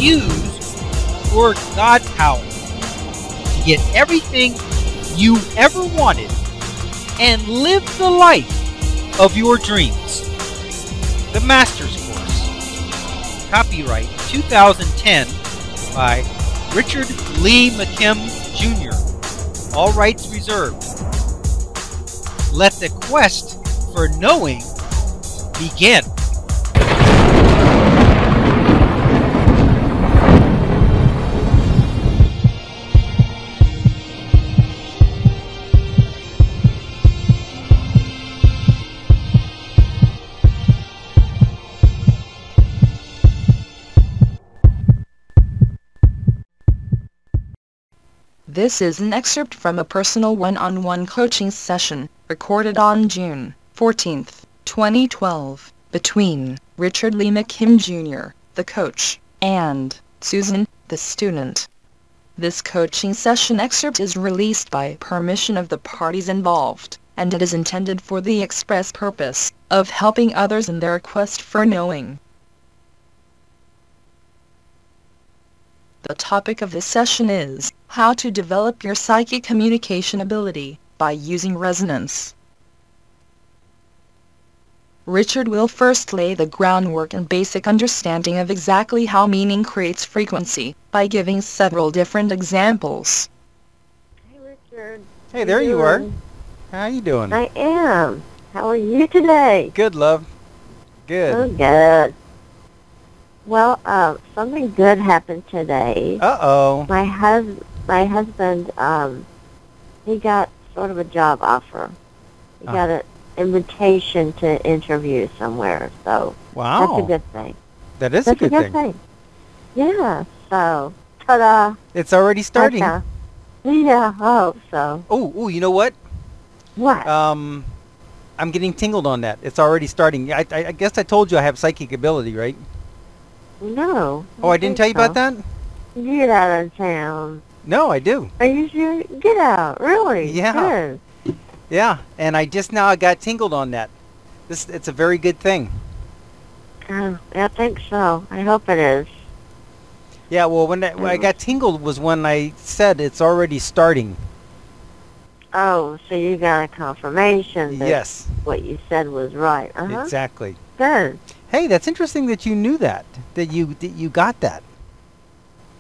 use your God power to get everything you ever wanted and live the life of your dreams. The Master's Course. Copyright 2010 by Richard Lee McKim Jr. All rights reserved. Let the quest for knowing begin. This is an excerpt from a personal one-on-one coaching session, recorded on June 14, 2012, between Richard Lee McKim Jr., the coach, and Susan, the student. This coaching session excerpt is released by permission of the parties involved, and it is intended for the express purpose of helping others in their quest for knowing. The topic of this session is how to develop your psychic communication ability by using resonance. Richard will first lay the groundwork and basic understanding of exactly how meaning creates frequency by giving several different examples. Hey, Richard. Hey, there you are. How you doing? I am. How are you today? Good, love. Good. Oh, good. Well, something good happened today. Uh-oh. My husband, he got sort of a job offer. He got an invitation to interview somewhere, so Wow. that's a good thing. That is That's a good thing. Yeah, so, ta-da. It's already starting. Yeah, I hope so. Oh, you know what? What? I'm getting tingled on that. It's already starting. I guess I told you I have psychic ability, right? No. Oh, I didn't tell you about that? Get out of town. No, I do. Are you sure? Get out. Really? Yeah. Good. Yeah, and I just now got tingled on that. It's a very good thing. I think so. I hope it is. Yeah, well, when I got tingled was when I said it's already starting. Oh, so you got a confirmation that Yes. what you said was right. Exactly. Good. Hey, that's interesting that you knew that you got that.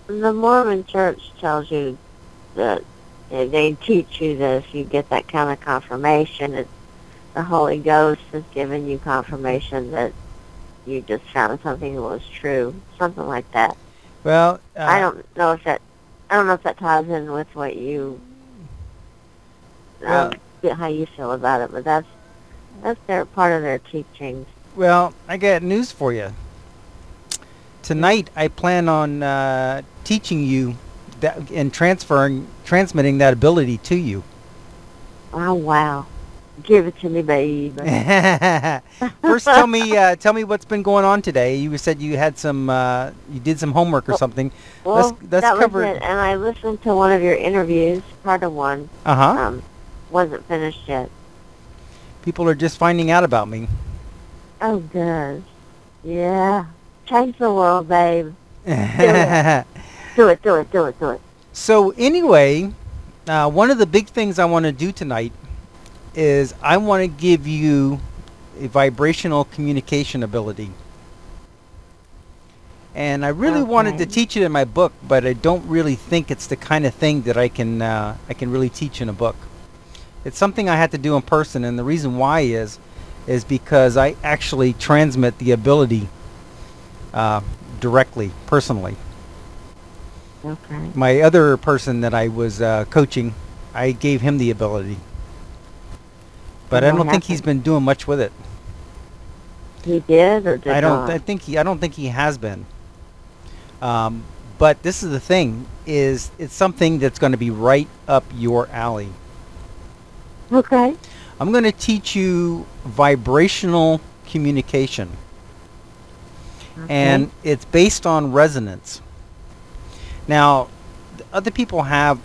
The Mormon Church tells you that they teach you that if you get that kind of confirmation, that the Holy Ghost has given you confirmation that you just found something that was true, something like that. Well, I don't know if that ties in with what you how you feel about it, but that's their part of their teachings. Well, I got news for you. Tonight, I plan on teaching you that and transmitting that ability to you. Oh, wow. Give it to me, baby. First, tell me what's been going on today. You said you had you did some homework or something. Well, let's that cover was it. And I listened to one of your interviews, part of one. Wasn't finished yet. People are just finding out about me. Oh, good. Yeah. Change the world, babe. Do it. So anyway, one of the big things I want to do tonight is I want to give you a vibrational communication ability. And I really wanted to teach it in my book, but I don't really think it's the kind of thing that I can really teach in a book. It's something I had to do in person, and the reason why is because I actually transmit the ability directly, personally. Okay. My other person that I was coaching, I gave him the ability. But I don't think he's been doing much with it. He did or did I not? don't think he has been. But this is the thing, is it's something that's going to be right up your alley. Okay. I'm going to teach you vibrational communication. Okay. And it's based on resonance. Now, other people have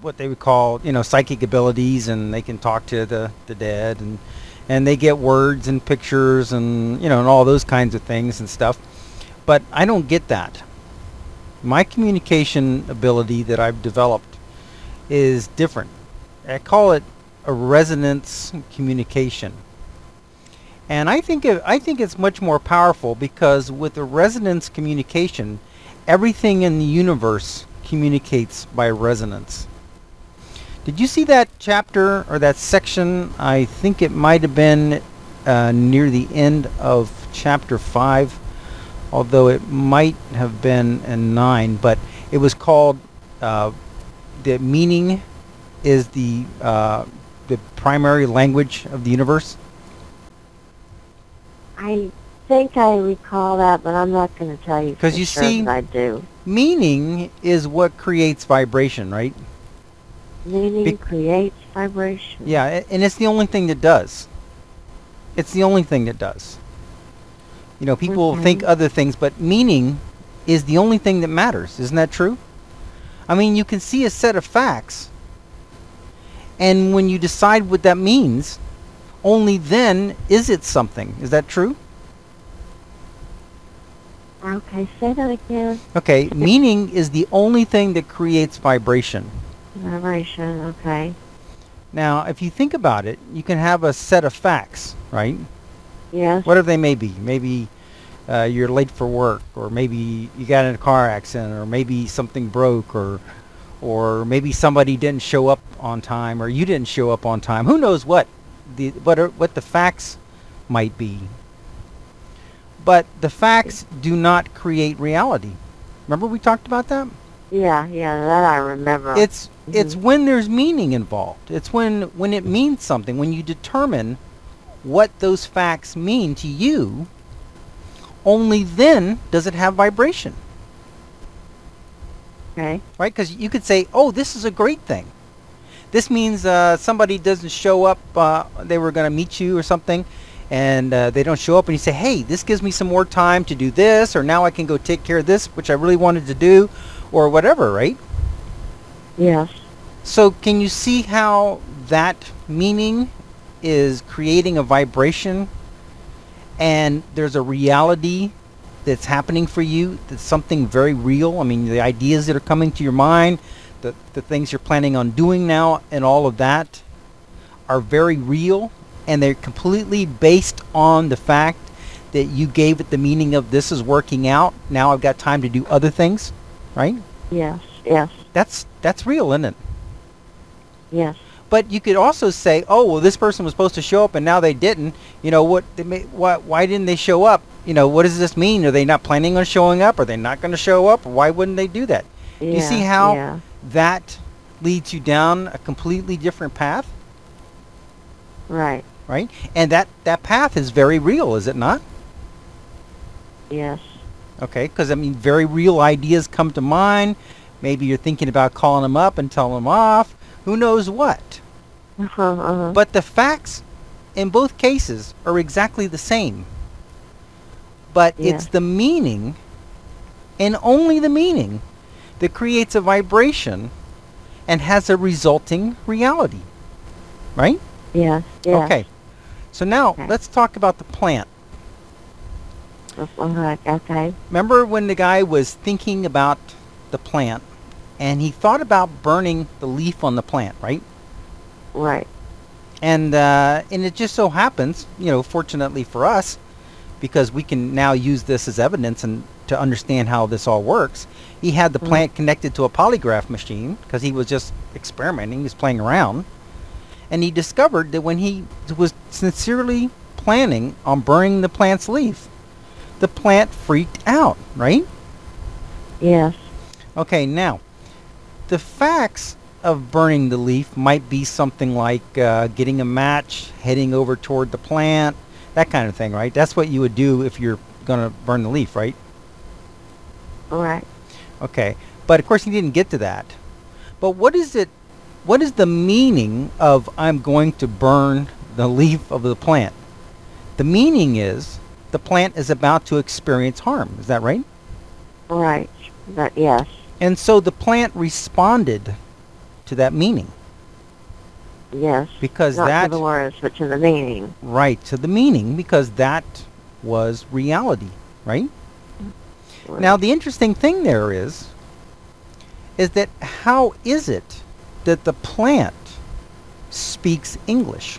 what they would call, psychic abilities, and they can talk to the dead, and they get words and pictures and, and all those kinds of things and stuff. But I don't get that. My communication ability that I've developed is different. I call it a resonance communication. And I think it's much more powerful because with a resonance communication, everything in the universe communicates by resonance. Did you see that chapter or that section? I think it might have been near the end of chapter 5, although it might have been in 9, but it was called the meaning is the primary language of the universe. I think I recall that, but I'm not going to tell you for you sure see, that I do. Meaning is what creates vibration, right? Meaning creates vibration. Yeah, and it's the only thing that does. It's the only thing that does. You know, people think other things, but meaning is the only thing that matters. Isn't that true? I mean, you can see a set of facts, and when you decide what that means, only then is it something. Is that true? Okay, say that again. Okay, meaning is the only thing that creates vibration. Vibration, okay. Now, if you think about it, you can have a set of facts, right? Yes. Whatever they may be. Maybe you're late for work, or maybe you got in a car accident, or maybe something broke, or maybe somebody didn't show up on time, or you didn't show up on time. Who knows what the facts might be. But the facts do not create reality. Remember we talked about that? Yeah, that I remember. It's when there's meaning involved. It's when it means something, when you determine what those facts mean to you, only then does it have vibration. Okay. Right? Because you could say, oh, this is a great thing. This means somebody doesn't show up, they were going to meet you or something, and they don't show up, and you say, hey, this gives me some more time to do this, or now I can go take care of this, which I really wanted to do, or whatever, right? Yes. So can you see how that meaning is creating a vibration, and there's a reality that's happening for you, that's something very real? I mean, the ideas that are coming to your mind, the things you're planning on doing now, and all of that are very real, and they're completely based on the fact that you gave it the meaning of this is working out, now I've got time to do other things, right? Yes. That's real, isn't it? Yes. But you could also say, oh, well, this person was supposed to show up and now they didn't. You know, why didn't they show up? You know, what does this mean? Are they not planning on showing up? Are they not going to show up? Why wouldn't they do that? Yeah, you see how that leads you down a completely different path? Right. Right? And that path is very real, is it not? Yes. Okay, because, I mean, very real ideas come to mind. Maybe you're thinking about calling them up and telling them off. Who knows what? But the facts in both cases are exactly the same. But it's the meaning, and only the meaning, that creates a vibration and has a resulting reality. Right? Yes. Okay. So now, let's talk about the plant. Okay. Remember when the guy was thinking about the plant, and he thought about burning the leaf on the plant, right? Right. And it just so happens, you know, fortunately for us, because we can now use this as evidence and to understand how this all works, he had the plant connected to a polygraph machine because he was just experimenting, he was playing around, and he discovered that when he was sincerely planning on burning the plant's leaf, the plant freaked out, right? Yes. Okay, now, the facts of burning the leaf might be something like getting a match, heading over toward the plant, that kind of thing, right? That's what you would do if you're going to burn the leaf, right? Right. Okay, but of course he didn't get to that. But what is the meaning of I'm going to burn the leaf of the plant? The meaning is the plant is about to experience harm. Is that right? Right. Yes. And so the plant responded to that meaning. Yes. Because not that to the words, but to the meaning. Right, to the meaning, because that was reality, right? Right. Now the interesting thing there is, is that how is it that the plant speaks English?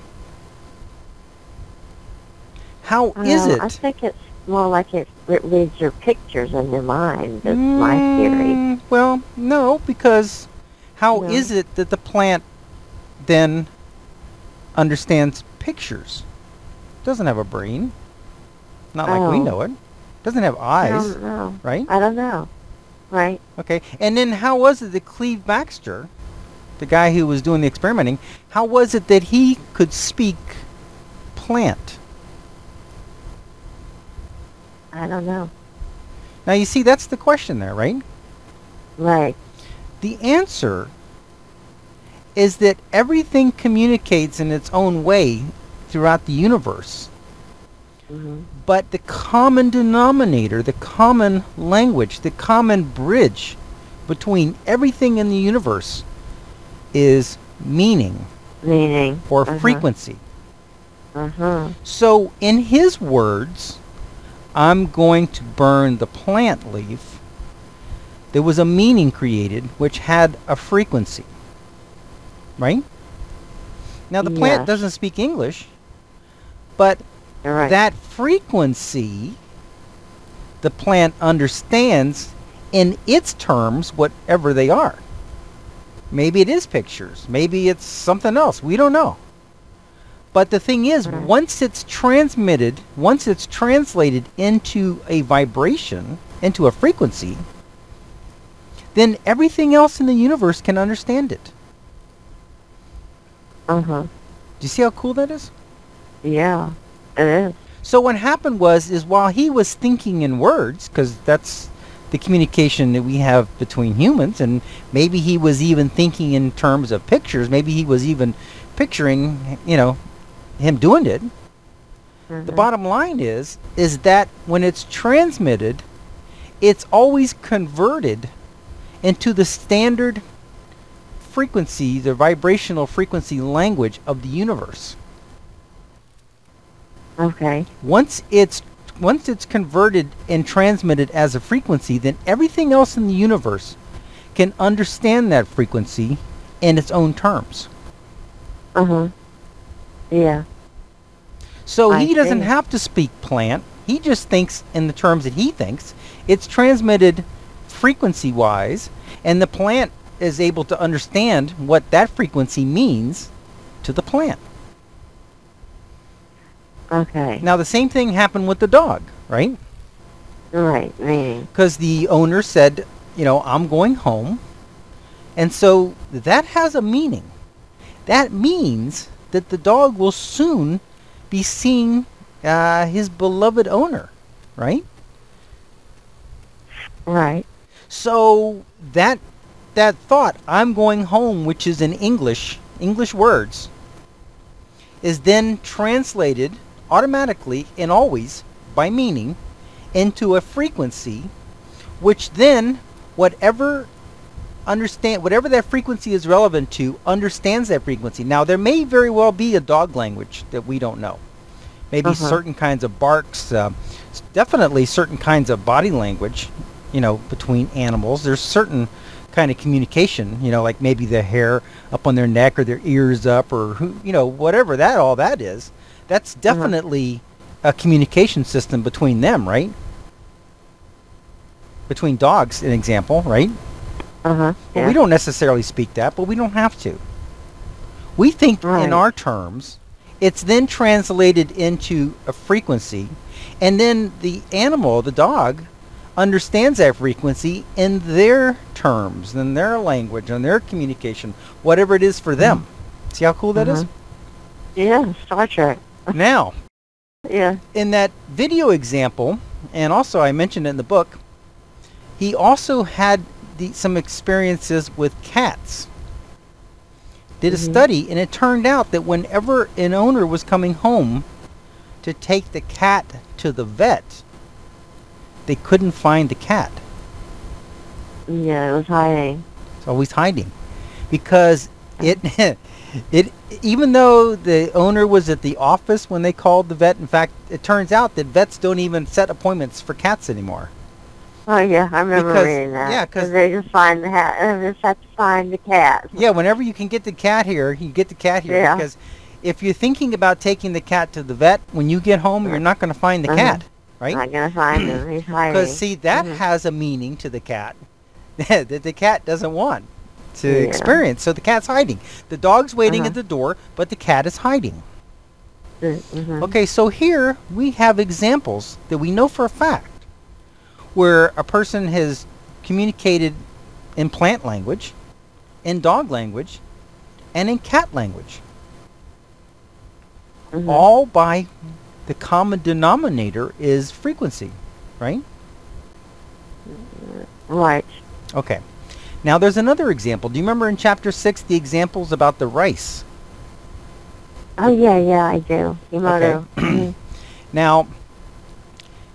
How is it? I think it's more like it reads your pictures in your mind. That's my theory. Well, no, because how No. is it that the plant then understands pictures? Doesn't have a brain. Not like we Oh. know it. Doesn't have I eyes, don't know. right? I don't know. Right. Okay. And then how was it that Cleve Baxter, the guy who was doing the experimenting, how was it that he could speak plant? I don't know. Now you see, that's the question there, right? Right. The answer is that everything communicates in its own way throughout the universe. Mhm. But the common denominator, the common language, the common bridge between everything in the universe is meaning Meaning. or frequency. Mhm. So in his words, I'm going to burn the plant leaf. There was a meaning created which had a frequency. Right? Now the plant Yes. doesn't speak English, but You're right. that frequency the plant understands in its terms, whatever they are. Maybe it is pictures. Maybe it's something else. We don't know. But the thing is, Right. once it's transmitted, once it's translated into a vibration, into a frequency, then everything else in the universe can understand it. Uh-huh. Do you see how cool that is? Yeah. It is. So what happened was, is while he was thinking in words, because that's the communication that we have between humans, and maybe he was even thinking in terms of pictures, maybe he was even picturing, him doing it. The bottom line is that when it's transmitted, it's always converted into the standard frequency, the vibrational frequency language of the universe. Okay. Once it's converted and transmitted as a frequency, then everything else in the universe can understand that frequency in its own terms. Uh-huh. Yeah. So I he doesn't see. have to speak plant. He just thinks in the terms that he thinks. It's transmitted frequency-wise, and the plant is able to understand what that frequency means to the plant. Okay. Now, the same thing happened with the dog, right? Right. Meaning. Because the owner said, I'm going home. And so that has a meaning. That means that the dog will soon be seeing his beloved owner, right? Right. So that thought, I'm going home, which is in English words, is then translated automatically and always by meaning into a frequency, which then whatever that frequency is relevant to understands that frequency. Now there may very well be a dog language that we don't know. Maybe certain kinds of barks, definitely certain kinds of body language, between animals. There's certain kind of communication, like maybe the hair up on their neck or their ears up or whatever all that is. That's definitely a communication system between them, right? Between dogs, an example, right? Uh-huh. But Yeah. we don't necessarily speak that, but we don't have to. We think Right. in our terms. It's then translated into a frequency, and then the animal, the dog, understands that frequency in their terms, in their language, in their communication, whatever it is for them. See how cool that is? Yeah. Star Trek. Now, Yeah. in that video example, and also I mentioned it in the book, he also had some experiences with cats. Did a study, and it turned out that whenever an owner was coming home to take the cat to the vet, they couldn't find the cat. Yeah. It was hiding. It's always hiding, because it even though the owner was at the office when they called the vet. In fact, it turns out that vets don't even set appointments for cats anymore. Oh yeah, I remember Because, reading that. yeah, 'cause they just find the they just have to find the cat. Yeah, whenever you can get the cat here, you get the cat here. Yeah. Because if you're thinking about taking the cat to the vet, when you get home, you're not going to find the cat, right? Not gonna find him. He's hiding. Because see, that has a meaning to the cat that the cat doesn't want to experience. So the cat's hiding. The dog's waiting at the door, but the cat is hiding. Okay, so here we have examples that we know for a fact where a person has communicated in plant language, in dog language, and in cat language. All by the common denominator is frequency, right? Right. Okay. Now there's another example. Do you remember in chapter 6 the examples about the rice? Oh yeah, I do. Emoto. Okay. Now,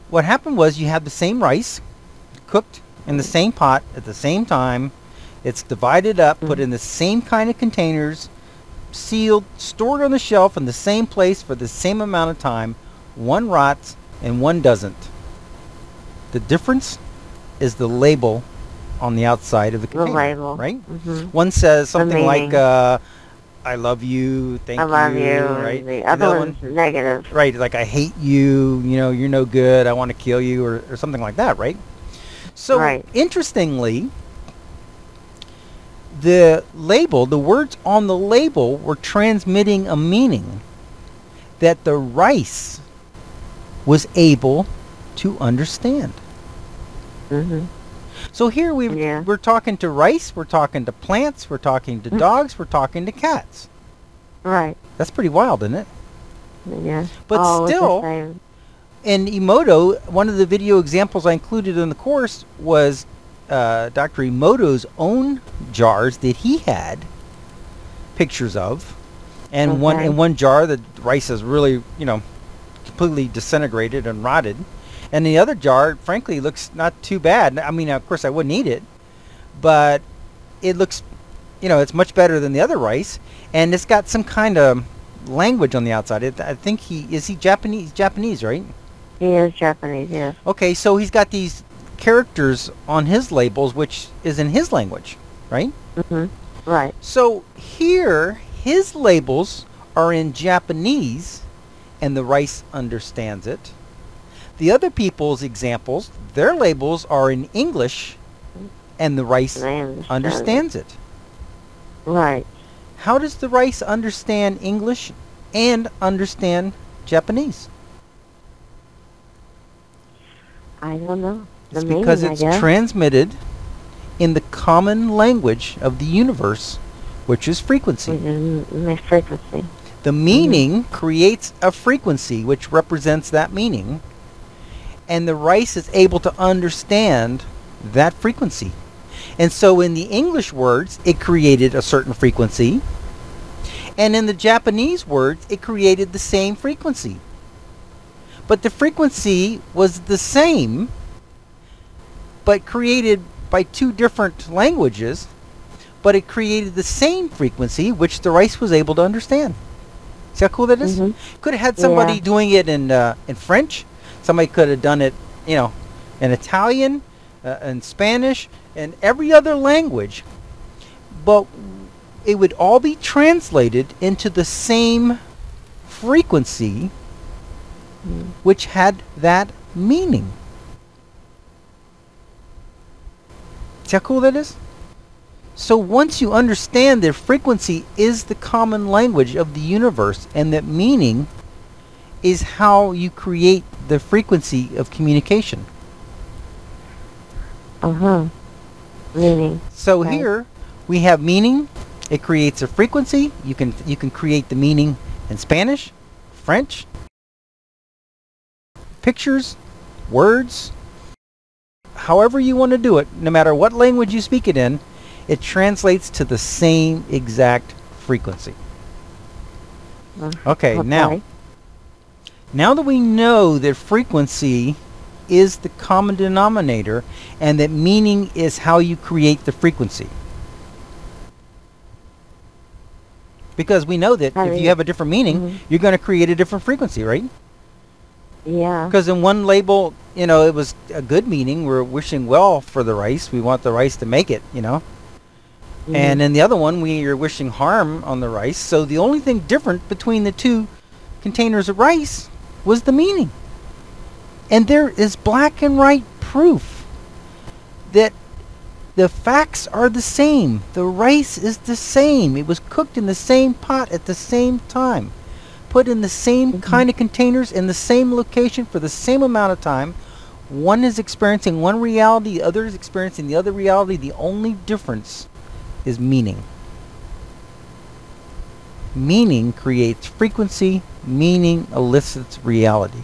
what happened was you had the same rice cooked in the same pot at the same time. It's divided up, put in the same kind of containers, sealed, stored on the shelf in the same place for the same amount of time. One rots and one doesn't. The difference is the label on the outside of the container, label. right? One says something like, I love you, thank you, I love you, right? The other one's negative. Right, like I hate you, you know, you're no good, I want to kill you, or something like that, right? So, interestingly, the label, the words on the label were transmitting a meaning that the rice was able to understand. So here we're talking to rice, we're talking to plants, we're talking to dogs, we're talking to cats. Right. That's pretty wild, isn't it? Yeah. But still, in Emoto, one of the video examples I included in the course was Dr. Emoto's own jars that he had pictures of. And in one jar, the rice is really, you know, completely disintegrated and rotted. And the other jar, frankly, looks not too bad. I mean, of course, I wouldn't eat it. But it looks, you know, it's much better than the other rice. And it's got some kind of language on the outside. I think is he Japanese? He's Japanese, right? He is Japanese, yes. Okay, so he's got these characters on his labels, which is in his language, right? Right. So here, his labels are in Japanese, and the rice understands it. The other people's examples, their labels are in English, and the rice understands it. Right. How does the rice understand English and understand Japanese? I don't know. It's because it's transmitted in the common language of the universe, which is frequency. Frequency. The meaning creates a frequency which represents that meaning, and the rice is able to understand that frequency. And so in the English words, it created a certain frequency, and in the Japanese words, it created the same frequency. But the frequency was the same, but created by two different languages, but it created the same frequency, which the rice was able to understand. See how cool that is? Could have had somebody doing it in French. Somebody could have done it, you know, in Italian, in Spanish, and every other language. But it would all be translated into the same frequency, which had that meaning. See how cool that is? So once you understand that frequency is the common language of the universe, and that meaning is how you create the frequency of communication. Meaning. So here we have meaning. It creates a frequency. You can create the meaning in Spanish, French, pictures, words, however you want to do it. No matter what language you speak it in, it translates to the same exact frequency. Okay, now that we know that frequency is the common denominator and that meaning is how you create the frequency. Because we know that if you have a different meaning, you're going to create a different frequency, right? Yeah. Because in one label, you know, it was a good meaning. We're wishing well for the rice. We want the rice to make it, you know. Mhm. And in the other one, we are wishing harm on the rice. So the only thing different between the two containers of rice was the meaning. And there is black and white proof that the facts are the same. The rice is the same. It was cooked in the same pot at the same time. Put in the same kind of containers in the same location for the same amount of time. One is experiencing one reality, the other is experiencing the other reality. The only difference is meaning. Meaning creates frequency. Meaning elicits reality.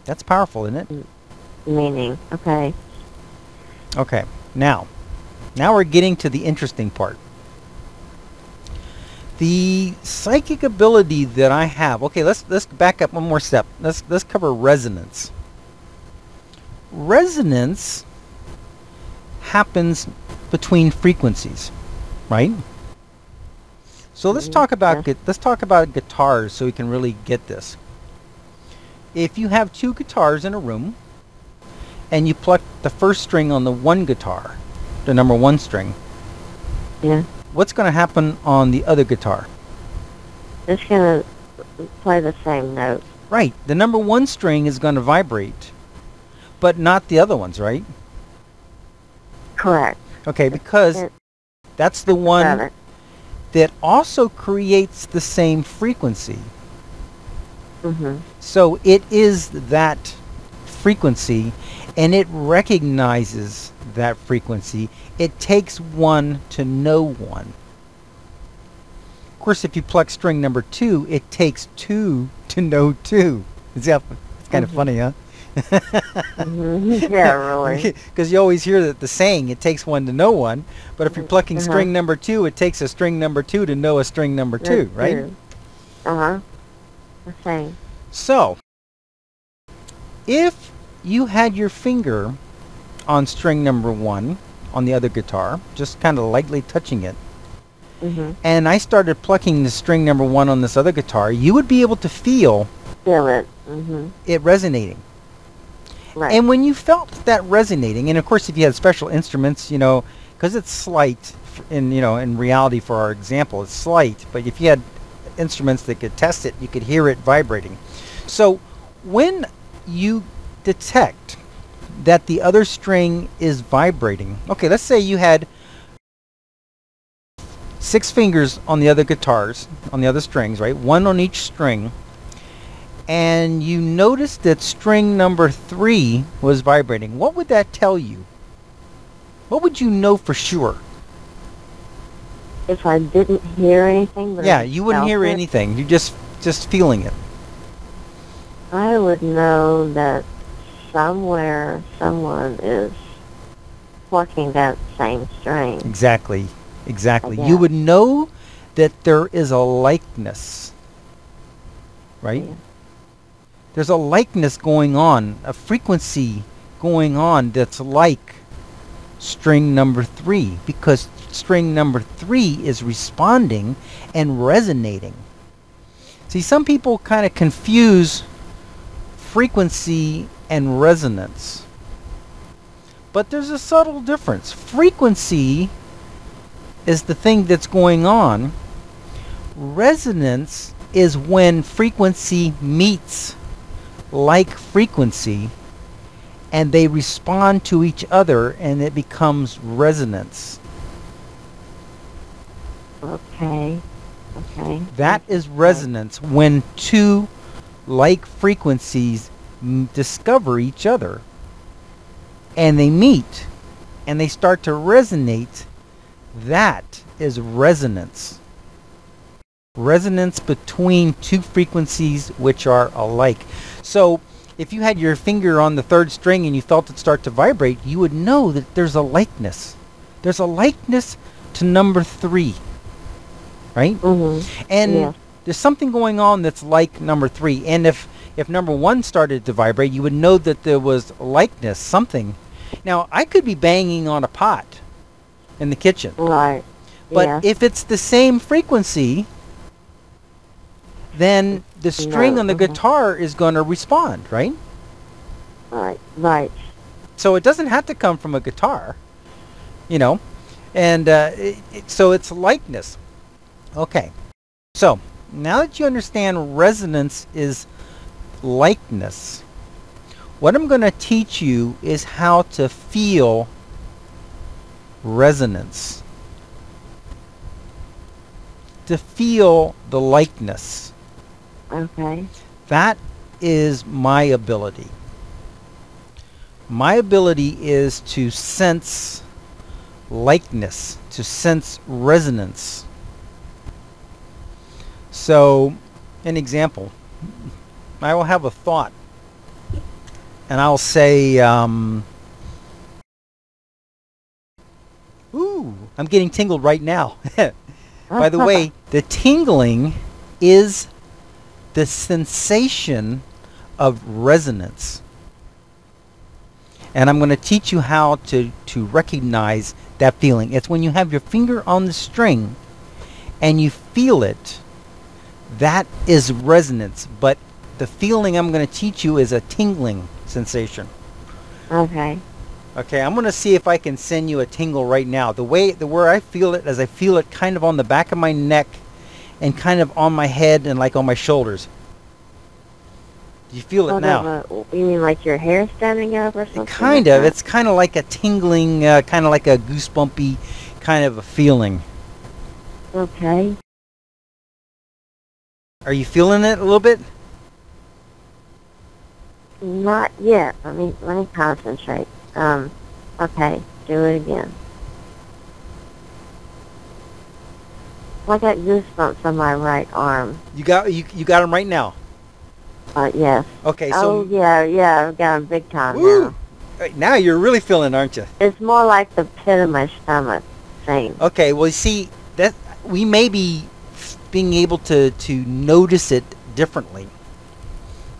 That's powerful, isn't it? Meaning. Okay. Okay. Now we're getting to the interesting part. The psychic ability that I have. Okay, let's back up one more step. Let's cover resonance. Resonance happens between frequencies, right? So let's talk about guitars so we can really get this. If you have two guitars in a room and you pluck the first string on the one guitar, the number one string, Yeah. what's going to happen on the other guitar? It's going to play the same note. Right. The number one string is going to vibrate, but not the other ones, right? Correct. Okay, because that's the one that also creates the same frequency. Mm-hmm. So it is that frequency, and it recognizes that frequency. It takes one to know one. Of course, if you pluck string number 2, it takes 2 to know 2. It's kind of funny, huh? Yeah, really. Because you always hear the saying, it takes one to know one. But if you're plucking string number 2, it takes a string number 2 to know a string number 2, right? Uh-huh. The same. So, if you had your finger on string number 1 on the other guitar, just kind of lightly touching it, and I started plucking the string number 1 on this other guitar, you would be able to feel it. it resonating. Right. And when you felt that resonating, and of course if you had special instruments, you know, because it's slight, in reality for our example, it's slight, but if you had instruments that could test it, you could hear it vibrating. So when you detect that the other string is vibrating, okay, let's say you had 6 fingers on the other guitars, on the other strings, right? 1 on each string, and you noticed that string number 3 was vibrating. What would that tell you? What would you know for sure? If I didn't hear anything, but Yeah, you wouldn't hear anything. You just feeling it. I would know that somewhere someone is plucking that same string. Exactly. Yeah. You would know that there is a likeness, right? Yeah. There's a likeness going on, a frequency going on that's like string number 3, because string number 3 is responding and resonating. See, some people kind of confuse frequency and resonance, but there's a subtle difference. Frequency is the thing that's going on. Resonance is when frequency meets like frequency and they respond to each other and it becomes resonance. Okay. That is resonance, when two like frequencies discover each other and they meet and they start to resonate. That is resonance. Resonance between two frequencies which are alike. So if you had your finger on the 3rd string and you felt it start to vibrate, you would know that there's a likeness. There's a likeness to number 3. Right? And there's something going on that's like number 3. And if number 1 started to vibrate, you would know that there was likeness, something. Now, I could be banging on a pot in the kitchen. Right. But if it's the same frequency, then the string on the guitar is going to respond, right? Right. So it doesn't have to come from a guitar, you know, and so it's likeness. Okay, so now that you understand resonance is likeness, what I'm going to teach you is how to feel resonance, to feel the likeness. Okay. That is my ability. My ability is to sense likeness, to sense resonance. So, an example. I will have a thought, and I'll say, ooh, I'm getting tingled right now. By the way, the tingling is the sensation of resonance. And I'm going to teach you how to recognize that feeling. It's when you have your finger on the string and you feel it. That is resonance. But the feeling I'm going to teach you is a tingling sensation. Okay. Okay, I'm going to see if I can send you a tingle right now. Where I feel it, as I feel it kind of on the back of my neck and kind of on my head and like on my shoulders. Do you feel it now? You mean like your hair standing up or something? Kind of. It's kind of like a tingling, kind of like a goosebumpy kind of a feeling. Okay. Are you feeling it a little bit? Not yet. Let me concentrate. Okay. Do it again. I got goosebumps on my right arm. You got them right now. Yes. Okay, so... Oh, yeah, I've got them big time woo! now. Now you're really feeling, aren't you? It's more like the pit of my stomach thing. Okay, well, you see, that we may be being able to notice it differently.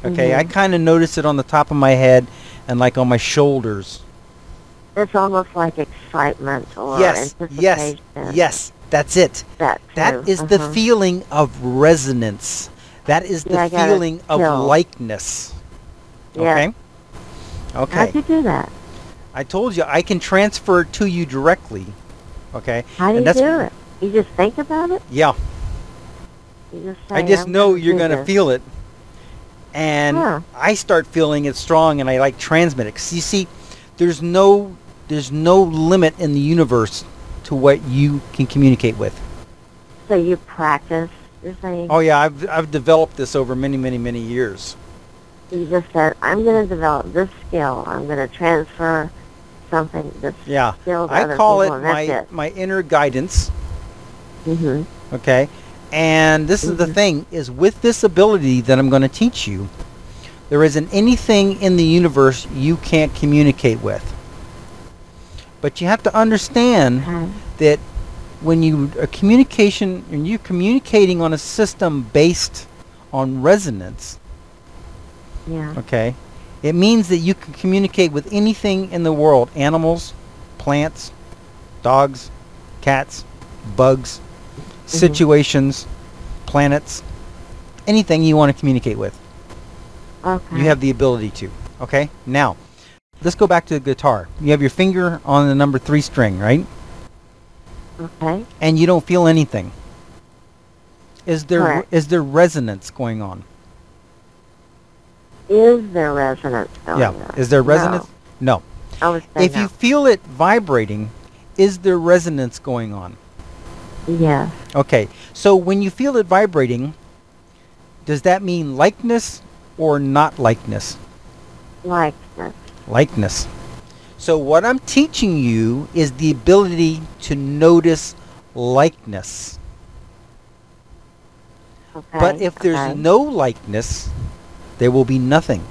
Okay, I kind of notice it on the top of my head and like on my shoulders. It's almost like excitement or anticipation. Yes, that's it. That is the feeling of resonance. That is the feeling of likeness. Okay? Okay. How'd you do that? I told you, I can transfer it to you directly. Okay? How do you do it? You just think about it? Yeah. You just say, I just know you're going to feel it. And I start feeling it strong, and I like transmit it. 'Cause you see, there's no limit in the universe to what you can communicate with. So you practice, you're saying? Oh yeah, I've developed this over many years. You just said, I'm going to develop this skill. I'm going to transfer something, this skill to other I call people, it and that's my inner guidance. Mm-hmm. Okay? And this is the thing, is with this ability that I'm going to teach you, there isn't anything in the universe you can't communicate with. But you have to understand that when you're communicating on a system based on resonance, okay, it means that you can communicate with anything in the world, animals, plants, dogs, cats, bugs, situations, planets, anything you want to communicate with. Okay. You have the ability to. Okay? Now, let's go back to the guitar. You have your finger on the number 3 string, right? Okay. And you don't feel anything. Is there resonance going on? Is there resonance going on? Is there resonance? No. I would say if you feel it vibrating, is there resonance going on? Yes. Okay. So when you feel it vibrating, does that mean likeness or not likeness? Likeness. Likeness. So what I'm teaching you is the ability to notice likeness. Okay. But if there's no likeness, there will be nothing.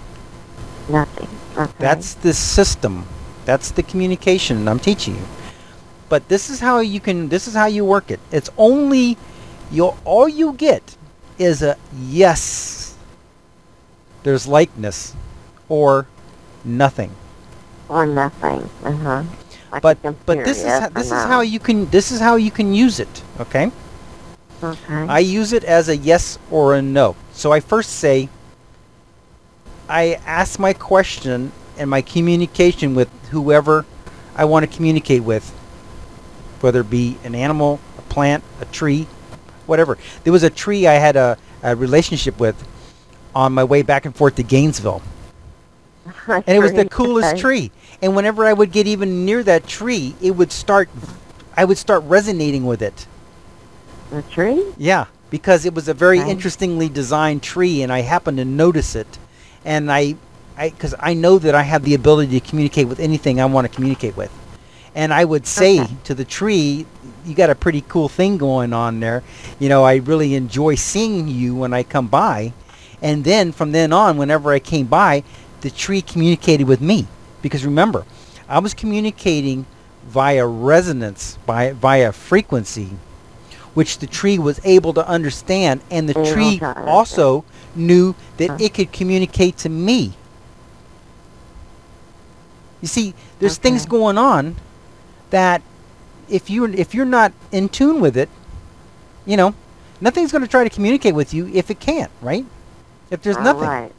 Nothing. Okay. That's the system. That's the communication I'm teaching you. But this is how you work it. It's only all you get is a yes. There's likeness or nothing. Or nothing. Like but this is how you can use it, okay? Okay. I use it as a yes or a no. So I first say, I ask my question and my communication with whoever I want to communicate with, whether it be an animal, a plant, a tree, whatever. There was a tree I had a relationship with on my way back and forth to Gainesville. And it was the coolest tree. And whenever I would get even near that tree, I would start resonating with it. A tree? Yeah, because it was a very Okay. interestingly designed tree, and I happened to notice it. And because I know that I have the ability to communicate with anything I want to communicate with. And I would say to the tree, you got a pretty cool thing going on there. You know, I really enjoy seeing you when I come by. And then from then on, whenever I came by, the tree communicated with me. Because remember, I was communicating via resonance, via frequency, which the tree was able to understand. And the tree also knew that it could communicate to me. You see, there's things going on that if you're not in tune with it, you know, nothing's going to try to communicate with you if it can't, right? If there's nothing. Right.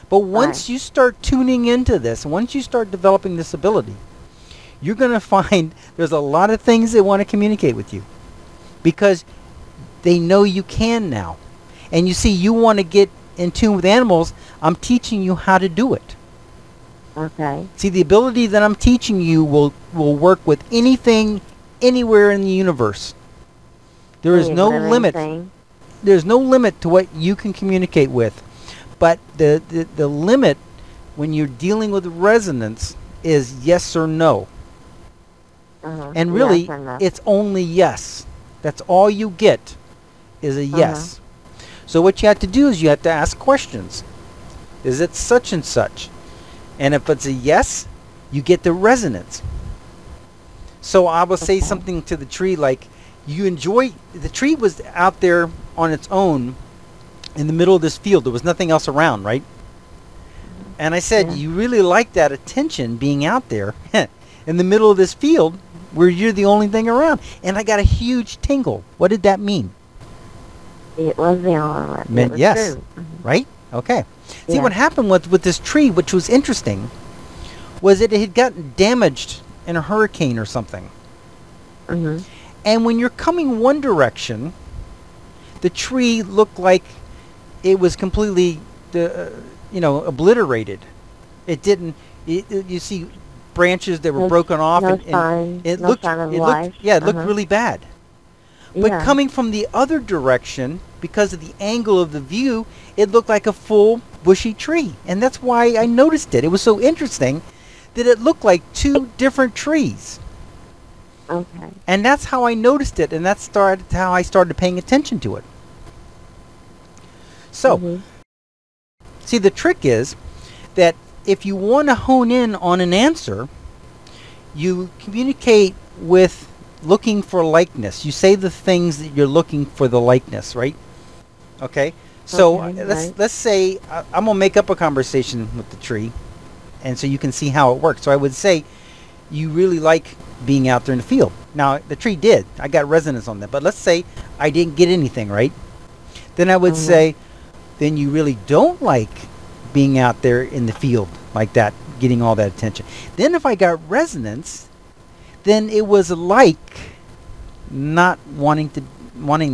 But once you start tuning into this, once you start developing this ability, you're going to find there's a lot of things they want to communicate with you because they know you can now. And you see, you want to get in tune with animals. I'm teaching you how to do it. Okay. See, the ability that I'm teaching you will work with anything, anywhere in the universe. There is no limit. There's no limit to what you can communicate with. But the limit when you're dealing with resonance is yes or no. And really, Yes or no. it's only yes. That's all you get is a yes. So what you have to do is you have to ask questions. Is it such and such? And if it's a yes, you get the resonance. So I will say something to the tree like, you enjoy, the tree was out there on its own in the middle of this field. There was nothing else around, right? And I said, you really like that attention being out there in the middle of this field where you're the only thing around. And I got a huge tingle. What did that mean? It was the only one. Meant It was yes, true. right? Okay. See, Yeah. what happened with this tree, which was interesting, was that it had gotten damaged in a hurricane or something. And when you're coming one direction, the tree looked like it was completely, obliterated. It didn't. You see branches that were broken off, No and sign, it no looked. sign of It life. looked. Yeah, it looked really bad. But Yeah. coming from the other direction, because of the angle of the view, it looked like a full bushy tree. And that's why I noticed it. It was so interesting that it looked like two different trees. Okay. And that's how I noticed it, and that's how I started paying attention to it. So, see, the trick is that if you want to hone in on an answer, you communicate with looking for likeness. You say the things that you're looking for the likeness, right? Okay? So let's say I'm going to make up a conversation with the tree, and so you can see how it works. So I would say, you really like being out there in the field. Now, the tree did. I got resonance on that. But let's say I didn't get anything, right? Then I would say, then you really don't like being out there in the field like that, getting all that attention. Then if I got resonance, then it was like not wanting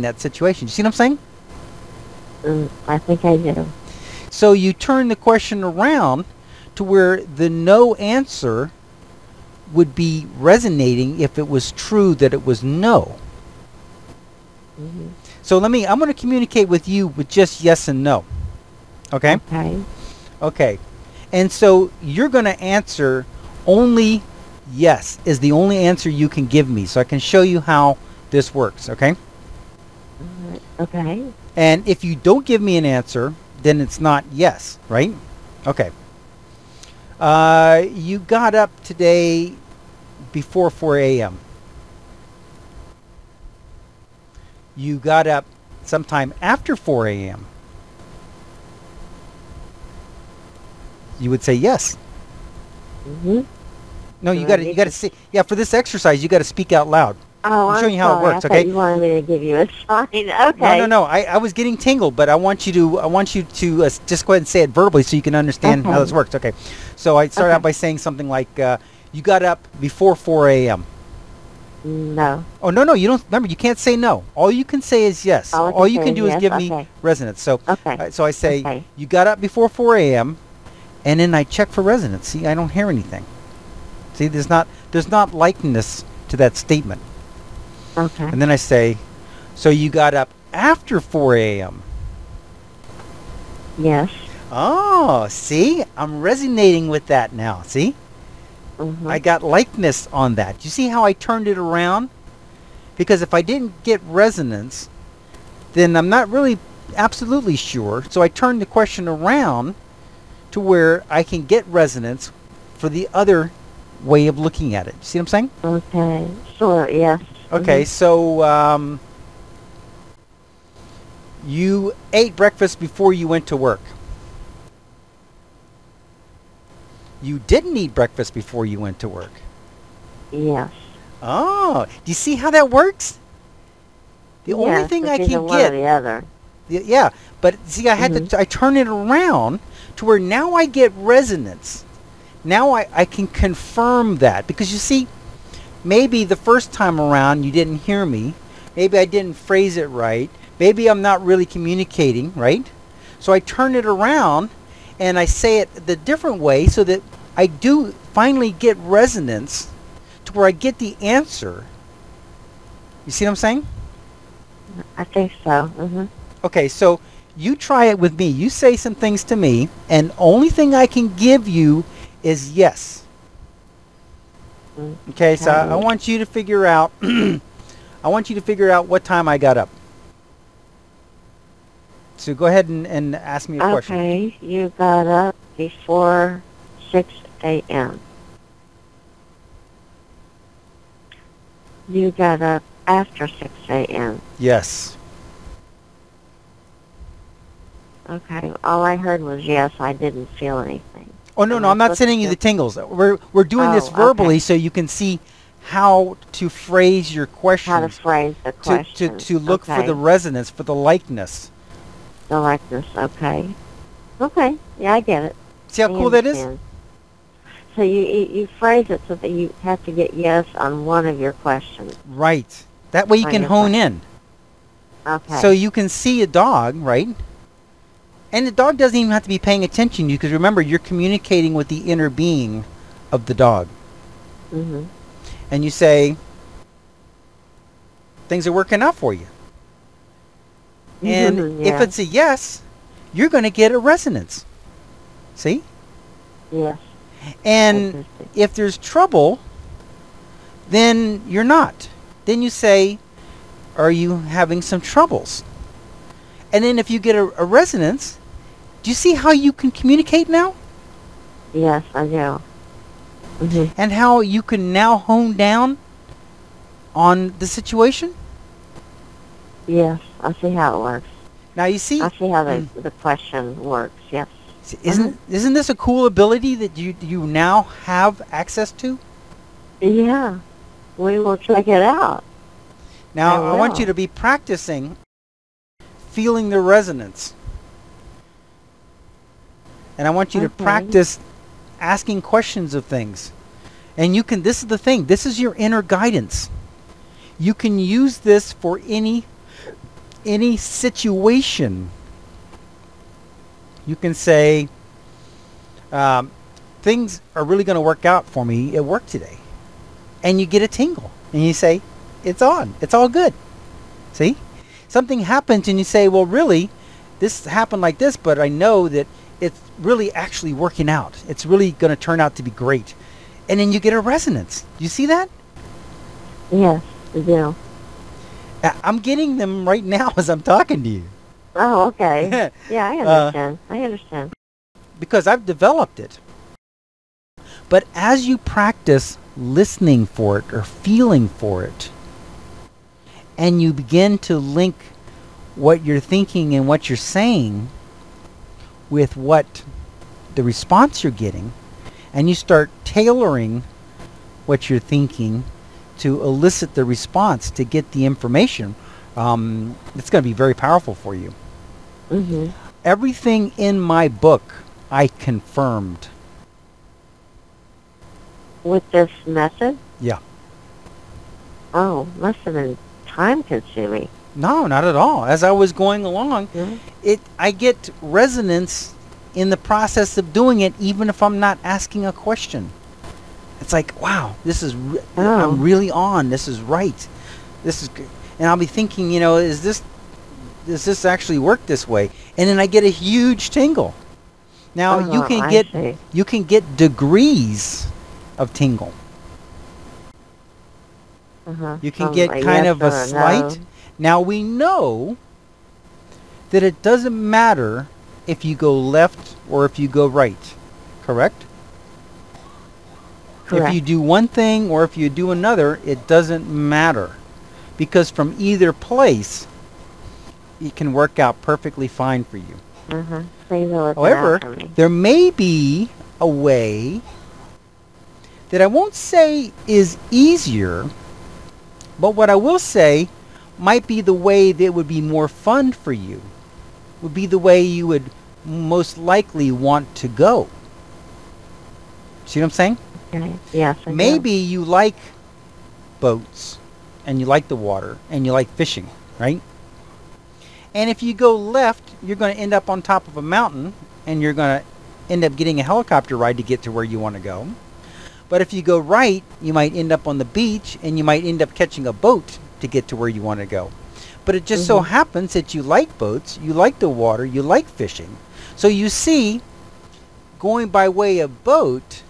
that situation. You see what I'm saying? I think I do. So you turn the question around to where the no answer would be resonating if it was true that it was no. So I'm going to communicate with you with just yes and no. Okay? Okay. And so you're going to answer only yes is the only answer you can give me. So I can show you how this works. Okay? Okay. And if you don't give me an answer, then it's not yes, right? Okay. You got up today before 4 a.m. You got up sometime after 4 a.m. You would say yes. No, you got to say, yeah, for this exercise, you got to speak out loud. Oh, I'm showing you how it sorry. works, I okay? thought you wanted me to give you a sign. Okay. No. I was getting tingled, but I want you to just go ahead and say it verbally so you can understand how this works. Okay. So I start out by saying something like, you got up before 4 a.m. No. Oh, no, you don't. Remember, you can't say no. All you can say is yes. All you can do is give me resonance. So, so I say, you got up before 4 a.m., and then I check for resonance. See, I don't hear anything. See, there's not likeness to that statement. Okay. And then I say, so you got up after 4 a.m. Yes. Oh, see? I'm resonating with that now. See? I got likeness on that. You see how I turned it around? Because if I didn't get resonance, then I'm not really absolutely sure. So I turned the question around to where I can get resonance for the other way of looking at it. See what I'm saying? Okay. Sure, yes. Okay, so you ate breakfast before you went to work. You didn't eat breakfast before you went to work. Yes. Oh, do you see how that works? The only thing I can one get, or the other. Yeah, but see, I had to. I turn it around to where now I get resonance. Now I can confirm that, because you see, maybe the first time around you didn't hear me. Maybe I didn't phrase it right. Maybe I'm not really communicating, right? So I turn it around and I say it the different way so that I do finally get resonance to where I get the answer. You see what I'm saying? I think so. Okay, so you try it with me. You say some things to me, and only thing I can give you is yes. Okay, so I want you to figure out I want you to figure out what time I got up. So go ahead and ask me a question. Okay, you got up before 6 a.m. You got up after 6 a.m. Yes. Okay, all I heard was yes. I didn't feel anything. Oh, no, I'm not sending you the tingles. We're doing this verbally so you can see how to phrase your questions. How to phrase the question. To look for the resonance, for the likeness. The likeness, okay. Okay, yeah, I get it. See how cool that is? So you phrase it so that you have to get yes on one of your questions. Right. That way you can hone in. Okay. So you can see a dog, right? And the dog doesn't even have to be paying attention to you, because remember, you're communicating with the inner being of the dog. And you say, things are working out for you. And if it's a yes, you're going to get a resonance. See? Yes. And if there's trouble, then you're not. Then you say, are you having some troubles? And then if you get a resonance, do you see how you can communicate now? Yes, I do. And how you can now hone down on the situation? Yes, I see how it works. Now you see, I see how the question works. Yes. Isn't this a cool ability that you now have access to? Yeah, we will check it out. Now I want you to be practicing feeling the resonance, and I want you to practice asking questions of things. And you can. This is the thing. This is your inner guidance. You can use this for any situation. You can say, things are really going to work out for me at work today. And you get a tingle. And you say, it's on. It's all good. See? Something happens and you say, well, really, this happened like this, but I know that it's really actually working out. It's really going to turn out to be great. And then you get a resonance. Do you see that? Yes, I do. I'm getting them right now as I'm talking to you. Oh, okay. Yeah, I understand. I understand. Because I've developed it. But as you practice listening for it or feeling for it, and you begin to link what you're thinking and what you're saying with what the response you're getting, and you start tailoring what you're thinking to elicit the response to get the information, it's going to be very powerful for you. Mm-hmm. Everything in my book I confirmed. With this method? Yeah. Oh, must have been time-consuming. No, not at all. As I was going along, Mm-hmm. I get resonance in the process of doing it, even if I'm not asking a question. It's like, wow, this is I'm really on. This is right. This is good. And I'll be thinking, does this actually work this way? And then I get a huge tingle. Now you can get degrees of tingle. You can get kind of a slight. Now we know that it doesn't matter if you go left or if you go right. Correct? Correct. If you do one thing or if you do another, it doesn't matter. Because from either place, it can work out perfectly fine for you. However, there may be a way that I won't say is easier, but what I will say might be the way that would be more fun for you, would be the way you would most likely want to go. See what I'm saying? Okay. Yes, I Maybe you like boats, and you like the water, and you like fishing, right? And if you go left, you're going to end up on top of a mountain, and you're going to end up getting a helicopter ride to get to where you want to go. But if you go right, you might end up on the beach, and you might end up catching a boat to get to where you want to go. But it just so happens that you like boats, you like the water, you like fishing. So you see, going by way of boat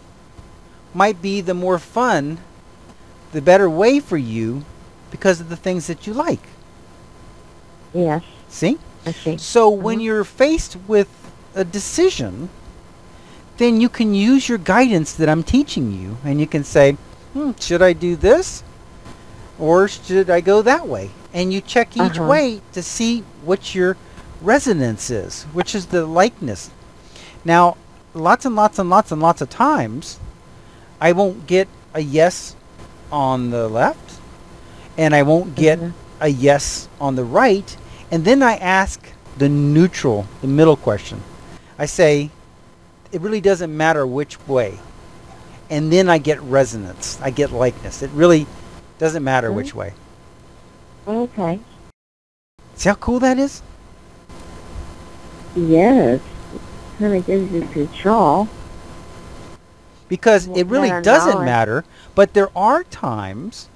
might be the more fun, the better way for you because of the things that you like. Yes. See? I see. So when you're faced with a decision, then you can use your guidance that I'm teaching you, and you can say, should I do this or should I go that way? And you check each way to see what your resonance is, which is the likeness. Now, lots and lots and lots and lots of times, I won't get a yes on the left, and I won't get a yes on the right, and then I ask the neutral, the middle question. I say, it really doesn't matter which way. And then I get resonance. I get likeness. It really doesn't matter which way. Okay. See how cool that is? Yes. Kind of gives you control. Because it really doesn't matter, but there are times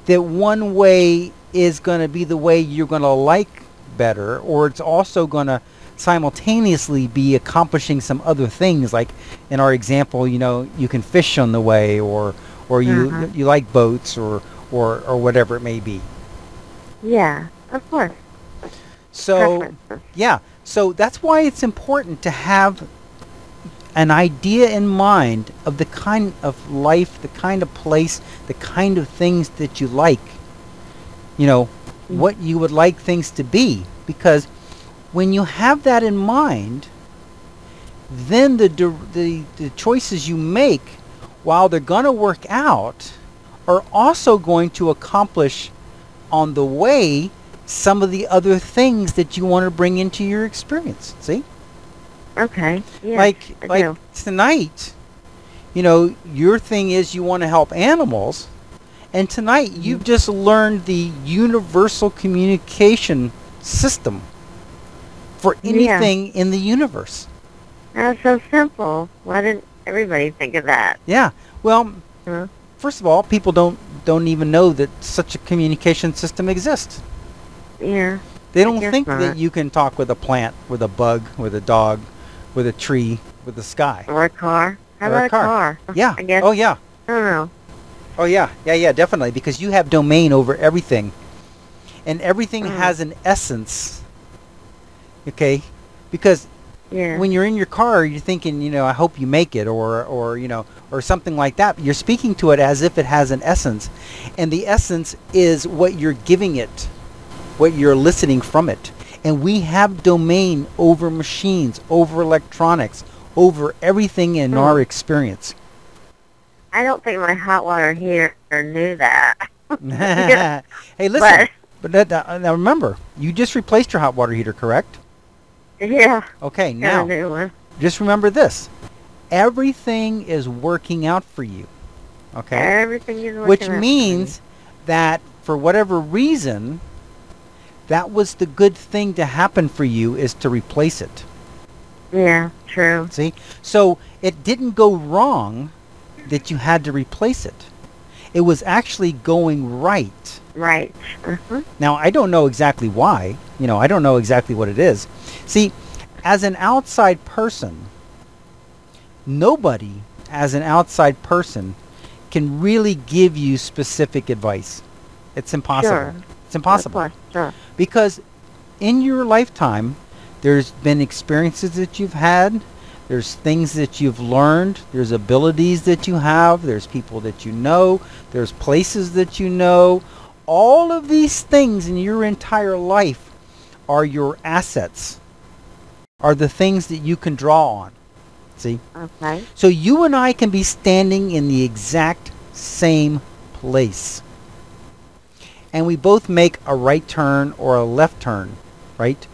that one way is going to be the way you're going to like better, or it's also going to simultaneously be accomplishing some other things. Like in our example, you can fish on the way, or you like boats, or whatever it may be. Yeah, of course. So, yeah. So that's why it's important to have an idea in mind of the kind of life, the kind of place, the kind of things that you like. What you would like things to be. Because when you have that in mind, then the choices you make, while they're going to work out, are also going to accomplish on the way some of the other things that you want to bring into your experience. See? Okay. Yeah, like tonight, your thing is you want to help animals, and tonight you've just learned the universal communication system for anything in the universe. That's so simple. Why didn't everybody think of that? Yeah. Well, first of all, people don't even know that such a communication system exists. Yeah. They don't think that you can talk with a plant, with a bug, with a dog, with a tree, with the sky. Or a car. How about a car? Yeah. I guess. Oh, yeah. I don't know. Oh, yeah. Yeah, definitely. Because you have domain over everything. And everything has an essence. Okay? Because when you're in your car, you're thinking, I hope you make it, or something like that. You're speaking to it as if it has an essence. And the essence is what you're giving it, what you're eliciting from it. And we have domain over machines, over electronics, over everything in our experience. I don't think my hot water heater knew that. Hey, listen. Now remember, you just replaced your hot water heater, correct? Yeah. Okay, Got now a new one. just remember this. Everything is working out for you. Okay? Everything is working Which out means that for whatever reason, that was the good thing to happen for you, is to replace it. Yeah, true. See? So it didn't go wrong that you had to replace it. It was actually going right. Right. Uh-huh. Now, I don't know exactly why. I don't know exactly what it is. See, as an outside person, nobody as an outside person can really give you specific advice. It's impossible. Sure. It's impossible. Of course, sure. Because in your lifetime, there's been experiences that you've had. There's things that you've learned. There's abilities that you have. There's people that you know. There's places that you know. All of these things in your entire life are your assets, are the things that you can draw on. See? Okay. So you and I can be standing in the exact same place. And we both make a right turn or a left turn, right?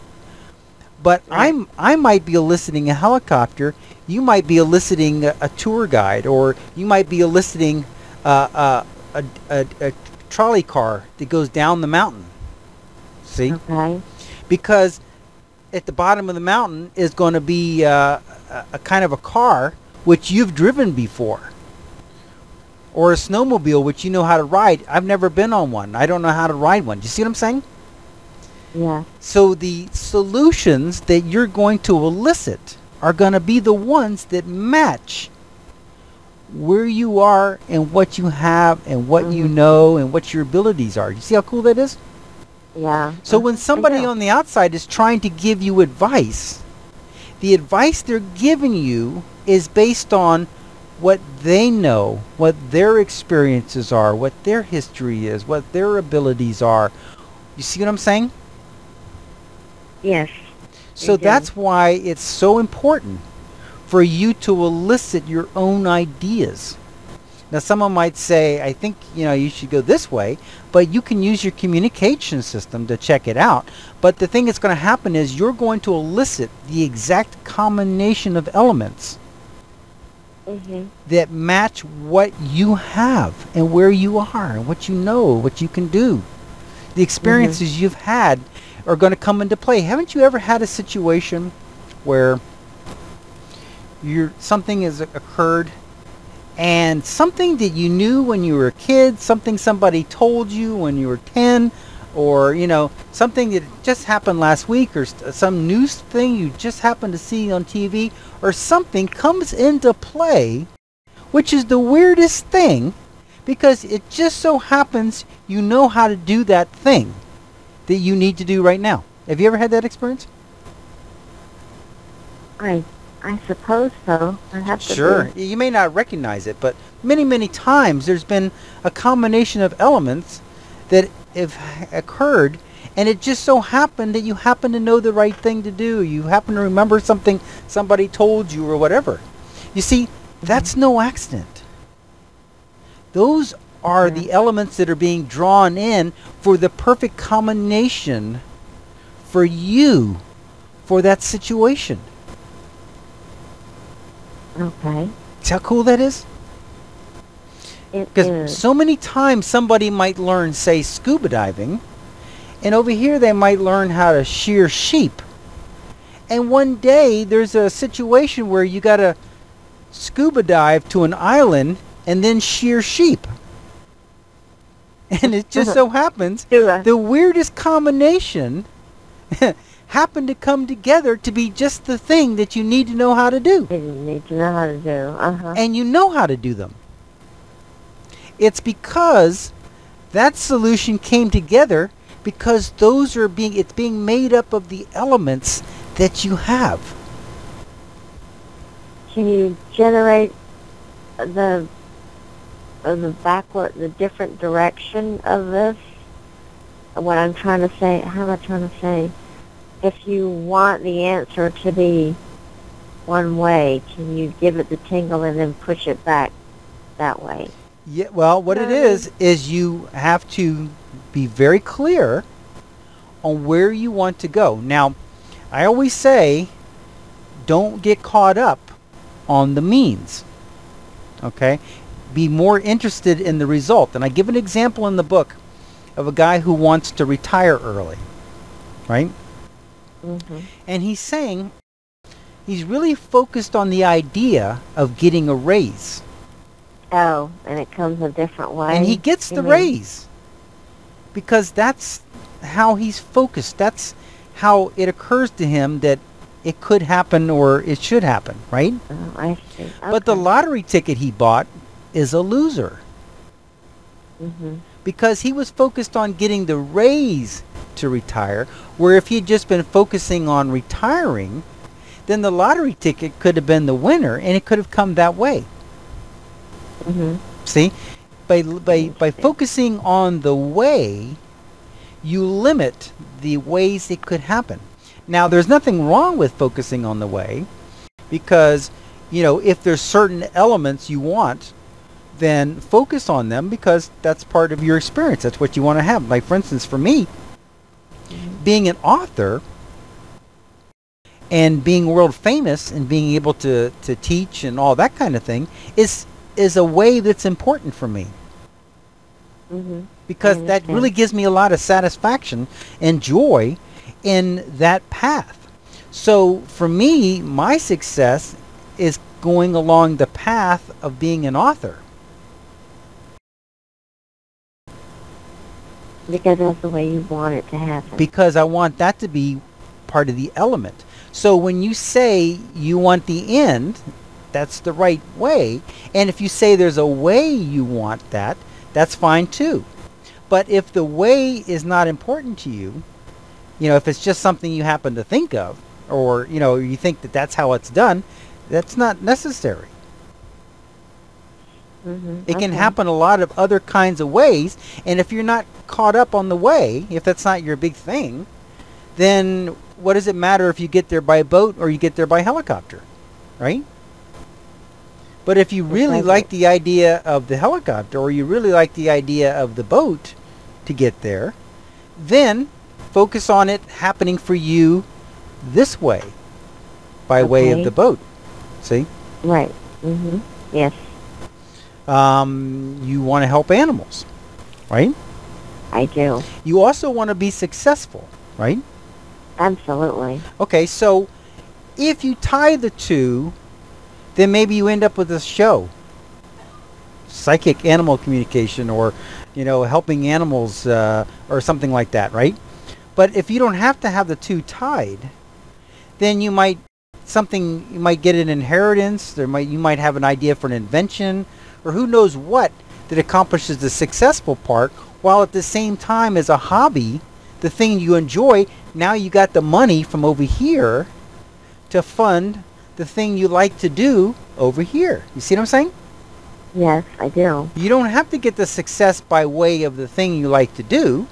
But Right. I might be eliciting a helicopter. You might be eliciting a tour guide, or you might be eliciting a trolley car that goes down the mountain. See? Okay. Because at the bottom of the mountain is going to be a kind of a car which you've driven before, or a snowmobile which you know how to ride. I've never been on one. I don't know how to ride one. Do you see what I'm saying? Yeah. So the solutions that you're going to elicit are going to be the ones that match where you are and what you have and what you know and what your abilities are. You see how cool that is? Yeah. So when somebody I do. on the outside is trying to give you advice, the advice they're giving you is based on what they know, what their experiences are, what their history is, what their abilities are. You see what I'm saying? Yes. So I do. that's why it's so important for you to elicit your own ideas. Now, someone might say, I think, you should go this way, but you can use your communication system to check it out. But the thing that's going to happen is you're going to elicit the exact combination of elements that match what you have and where you are and what you know, what you can do. The experiences you've had are going to come into play. Haven't you ever had a situation where something has occurred, and something that you knew when you were a kid, something somebody told you when you were 10, or something that just happened last week, or some news thing you just happened to see on TV, or something comes into play, which is the weirdest thing, because it just so happens you know how to do that thing that you need to do right now. Have you ever had that experience? I suppose so. I have to. Sure. You may not recognize it, but many, many times there's been a combination of elements that have occurred, and it just so happened that you happen to know the right thing to do. You happen to remember something somebody told you or whatever. You see, that's no accident. Those are the elements that are being drawn in for the perfect combination for you for that situation. Okay. See how cool that is? It Because is. so many times somebody might learn, say, scuba diving, and over here they might learn how to shear sheep. And one day there's a situation where you got to scuba dive to an island and then shear sheep. And it just so happens the weirdest combination happened to come together to be just the thing that you need to know how to do. You need to know how to do. And you know how to do them. It's because that solution came together because it's being made up of the elements that you have. Can you generate the different direction of this? What I'm trying to say, how am I trying to say? If you want the answer to be one way, can you give it the tingle and then push it back that way. Yeah, well, what it is you have to be very clear on where you want to go. Now, I always say, don't get caught up on the means. Okay? Be more interested in the result. And I give an example in the book of a guy who wants to retire early. Right? Mm-hmm. And he's saying he's really focused on the idea of getting a raise. Oh, and it comes a different way. And he gets the raise because that's how he's focused. That's how it occurs to him that it could happen or it should happen, right? Oh, I see. Okay. But the lottery ticket he bought is a loser. Mm-hmm. Because he was focused on getting the raise to retire, where if he'd just been focusing on retiring, then the lottery ticket could have been the winner and it could have come that way. Mm-hmm. See? By focusing on the way, you limit the ways it could happen. Now, there's nothing wrong with focusing on the way because, if there's certain elements you want, then focus on them because that's part of your experience. That's what you want to have. Like, for instance, for me, being an author and being world famous and being able to teach and all that kind of thing is a way that's important for me. Mm-hmm. Because that really gives me a lot of satisfaction and joy in that path. So for me, my success is going along the path of being an author. Because that's the way you want it to happen. Because I want that to be part of the element. So when you say you want the end, that's the right way. And if you say there's a way you want that, that's fine too. But if the way is not important to you, if it's just something you happen to think of, or, you think that that's how it's done, that's not necessary. Mm-hmm. It can happen a lot of other kinds of ways, and if you're not caught up on the way, if that's not your big thing, then what does it matter if you get there by boat or you get there by helicopter, right? But if you really like the idea of the helicopter or you really like the idea of the boat to get there, then focus on it happening for you this way, by way of the boat. See? Right. Mm-hmm. Yes. You want to help animals, right? I do. You also want to be successful, right? Absolutely. Okay, so if you tie the two, then maybe you end up with a show. Psychic animal communication or, helping animals or something like that, right? But if you don't have to have the two tied, then you might get an inheritance, you might have an idea for an invention, or who knows what that accomplishes the successful part, while at the same time as a hobby, the thing you enjoy, now you got the money from over here to fund the thing you like to do over here. You see what I'm saying? Yes, I do. You don't have to get the success by way of the thing you like to do.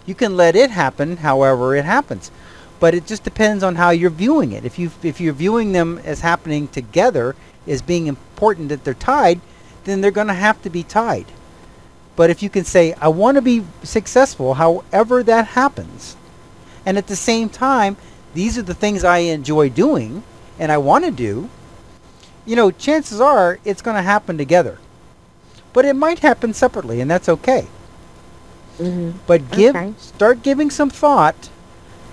You can let it happen however it happens. But it just depends on how you're viewing it. If you're viewing them as happening together, as being important that they're tied, then they're going to have to be tied. But if you can say, I want to be successful however that happens, and at the same time, these are the things I enjoy doing and I want to do, chances are it's going to happen together. But it might happen separately, and that's okay. Mm-hmm. But start giving some thought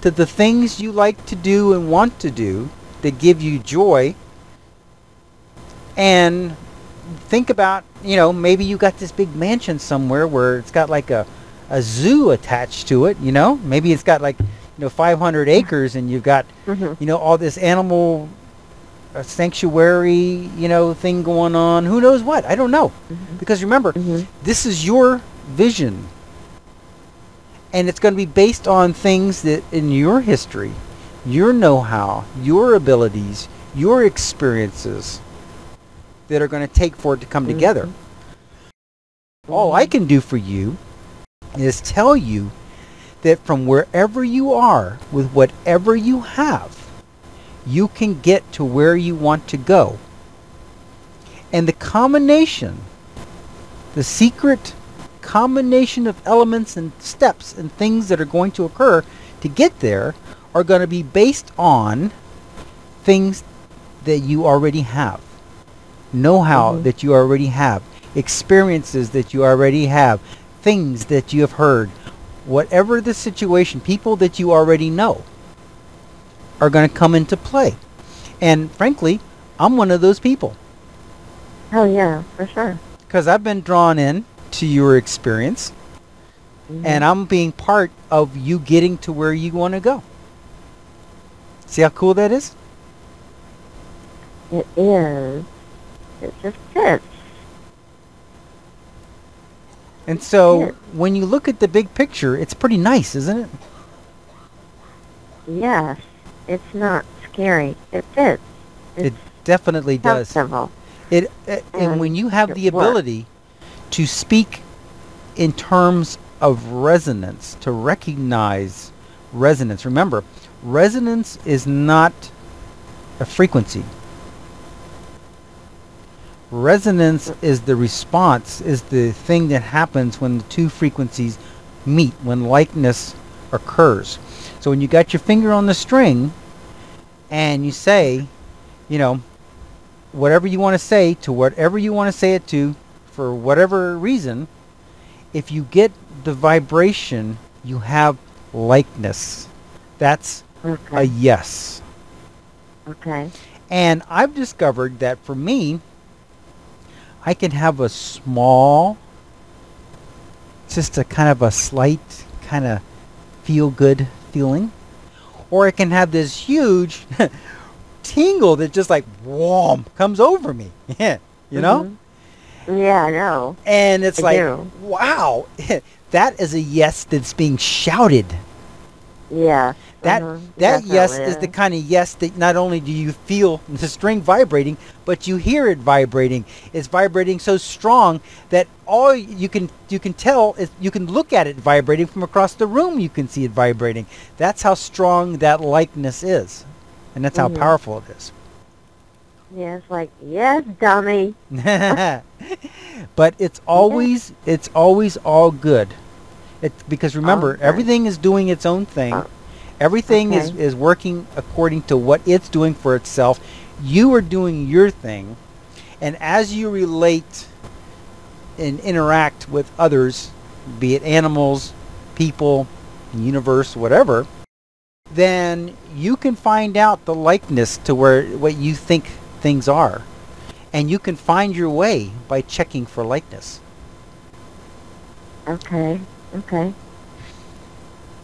to the things you like to do and want to do that give you joy, and think about, maybe you got this big mansion somewhere where it's got like a zoo attached to it, maybe it's got like 500 acres and you've got all this animal sanctuary thing going on, who knows what, I don't know. Because remember, this is your vision, and it's going to be based on things that in your history, your know-how, your abilities, your experiences that are going to take for it to come together. All I can do for you is tell you that from wherever you are, with whatever you have, you can get to where you want to go. And the combination The secret combination of elements and steps and things that are going to occur to get there are going to be based on things that you already have, know-how that you already have, experiences that you already have, things that you have heard. Whatever the situation, people that you already know are going to come into play. And frankly, I'm one of those people. Oh yeah, for sure. Because I've been drawn in to your experience, and I'm being part of you getting to where you want to go. See how cool that is? It is. It just fits. And so when you look at the big picture, it's pretty nice, isn't it? Yes. It's not scary. It fits. It definitely does. Comfortable. And when you have the ability to speak in terms of resonance, to recognize resonance. Remember, resonance is not a frequency. Resonance is the response, is the thing that happens when the two frequencies meet, when likeness occurs. So when you got your finger on the string and you say, you know, whatever you want to say to whatever you want to say it to, for whatever reason, if you get the vibration, you have likeness. That's a yes. Okay. And I've discovered that for me, I can have a small, just a kind of a slight kind of feel-good feeling, or I can have this huge tingle that just like, whoom, comes over me. Yeah, you know? Yeah, I know. And it's wow, that is a yes that's being shouted. Yeah. That yes is the kind of yes that not only do you feel the string vibrating, but you hear it vibrating. It's vibrating so strong that all you can tell is you can look at it vibrating from across the room. You can see it vibrating. That's how strong that likeness is, and that's how powerful it is. Yeah, it's like, yes, dummy. But it's always all good. Because remember, everything is doing its own thing. Everything is working according to what it's doing for itself. You are doing your thing. And as you relate and interact with others, be it animals, people, universe, whatever, then you can find out the likeness to what you think things are. And you can find your way by checking for likeness. Okay.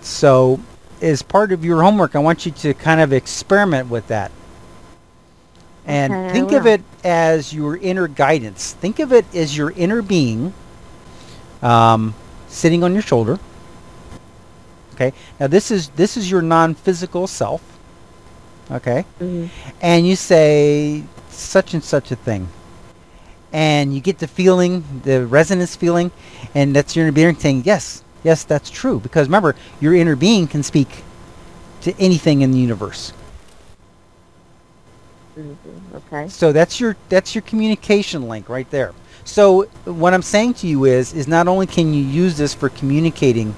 So, as part of your homework, I want you to kind of experiment with that. And think of it as your inner guidance. Think of it as your inner being sitting on your shoulder. Okay. Now this is your non-physical self. Okay. And you say such and such a thing. And you get the feeling, the resonance feeling, and that's your inner being saying, yes, that's true. Because remember, your inner being can speak to anything in the universe. Okay. So that's your communication link right there. So what I'm saying to you is not only can you use this for communicating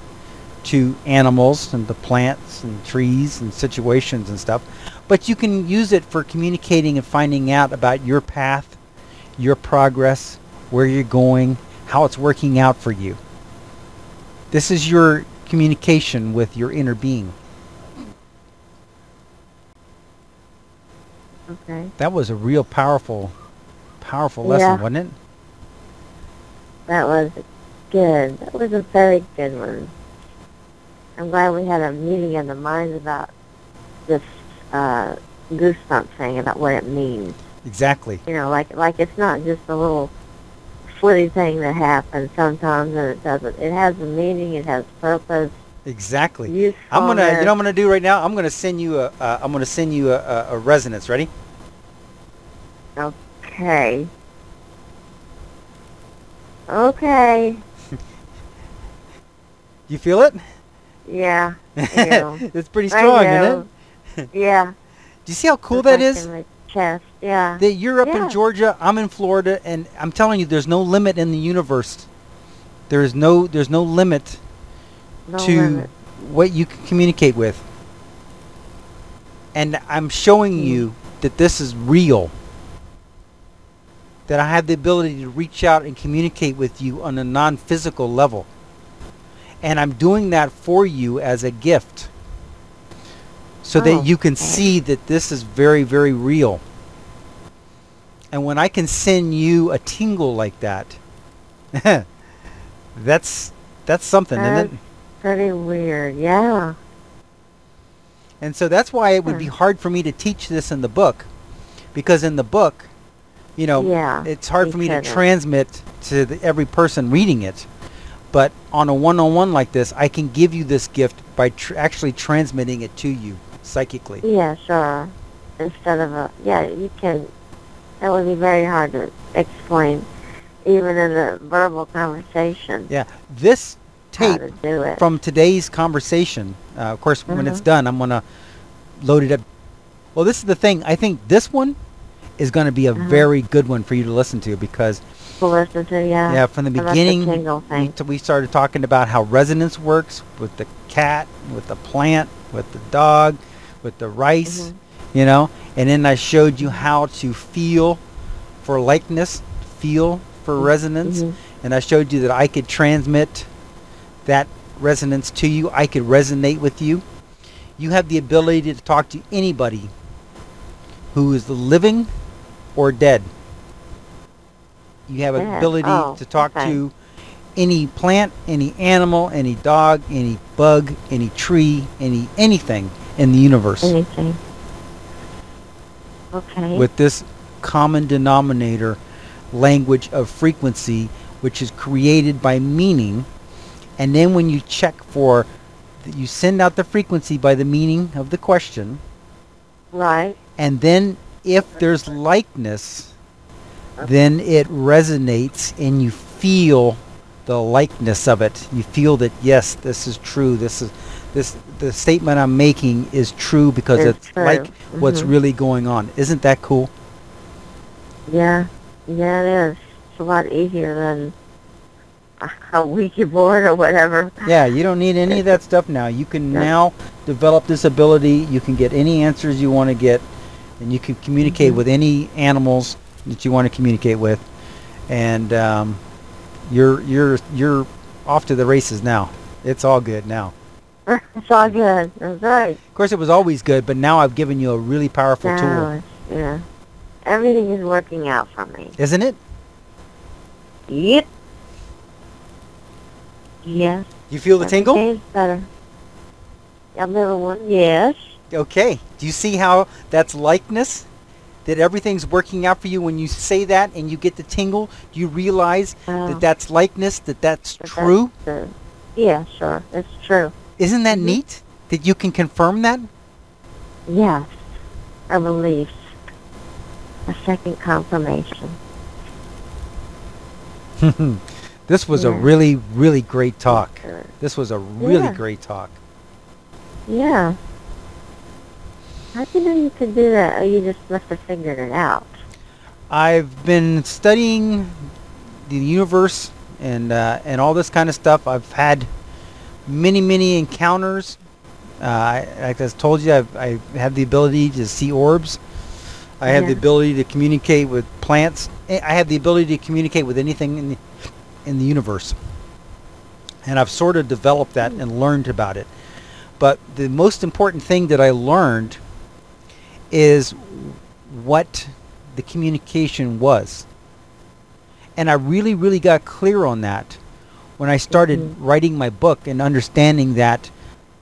to animals and the plants and trees and situations and stuff, but you can use it for communicating and finding out about your path, your progress, where you're going, how it's working out for you. This is your communication with your inner being. Okay. That was a real powerful lesson, wasn't it? That was good. That was a very good one. I'm glad we had a meeting in the minds about this goosebump thing, about what it means. Exactly. You know, like it's not just a little flitty thing that happens sometimes and it doesn't. It has a meaning. It has purpose. Exactly. I'm gonna, you know, what I'm gonna do right now. I'm gonna send you a resonance. Ready? Okay. Okay. You feel it? Yeah. It's pretty strong, isn't it? Yeah. Do you see how cool that is? chest, yeah. You're up in Yeah. Georgia, I'm in Florida, and I'm telling you, there's no limit in the universe. There's no limit No to limit. what you can communicate with. And I'm showing you that this is real. That I have the ability to reach out and communicate with you on a non-physical level. And I'm doing that for you as a gift. So that you can see that this is very, very real. And when I can send you a tingle like that, that's something, isn't it? Pretty weird, yeah. And so that's why it would be hard for me to teach this in the book. Because in the book, you know, it's hard for me to transmit to every person reading it. But on a one-on-one like this, I can give you this gift by actually transmitting it to you psychically. Yeah, sure. Instead of you can. That would be very hard to explain, even in a verbal conversation. Yeah, this tape how to do it. From today's conversation, of course, when it's done, I'm going to load it up. Well, this is the thing. I think this one is going to be a very good one for you to listen to because... To listen to, yeah. Yeah, from the beginning, we started talking about how resonance works with the cat, with the plant, with the dog, with the rice, you know. And then I showed you how to feel for likeness, feel for resonance. And I showed you that I could transmit that resonance to you. I could resonate with you. You have the ability to talk to anybody who is living or dead. You have an ability to talk to any plant, any animal, any dog, any bug, any tree, anything in the universe. Anything. Okay. With this common denominator language of frequency, which is created by meaning. And then when you check for, you send out the frequency by the meaning of the question. Right. And then if there's likeness, then it resonates and you feel the likeness of it. You feel that, yes, this is true. The statement I'm making is true because it's like what's really going on. Isn't that cool? Yeah. Yeah, it is. It's a lot easier than a Ouija board or whatever. Yeah, you don't need any of that stuff now. You can now develop this ability. You can get any answers you want to get, and you can communicate with any animals that you want to communicate with, and you're off to the races now. It's all good now. It's all good. That's right. Of course, it was always good, but now I've given you a really powerful tool. Yeah. Everything is working out for me. Isn't it? Yep. Yes. You feel the tingle? It's better. A little one, yes. Okay. Do you see how that's likeness? That everything's working out for you when you say that and you get the tingle? Do you realize that that's likeness, that's true? Yeah, sure. It's true. Isn't that neat? That you can confirm that? Yes. I believe. A second confirmation. This was a really, really great talk. This was a really great talk. Yeah. How do you know you could do that? Or you just must have figured it out? I've been studying the universe and all this kind of stuff. I've had many encounters. Like I told you, I have the ability to see orbs. I have the ability to communicate with plants. I have the ability to communicate with anything in the universe. And I've sort of developed that and learned about it. But the most important thing that I learned is what the communication was. And I really got clear on that when I started writing my book and understanding that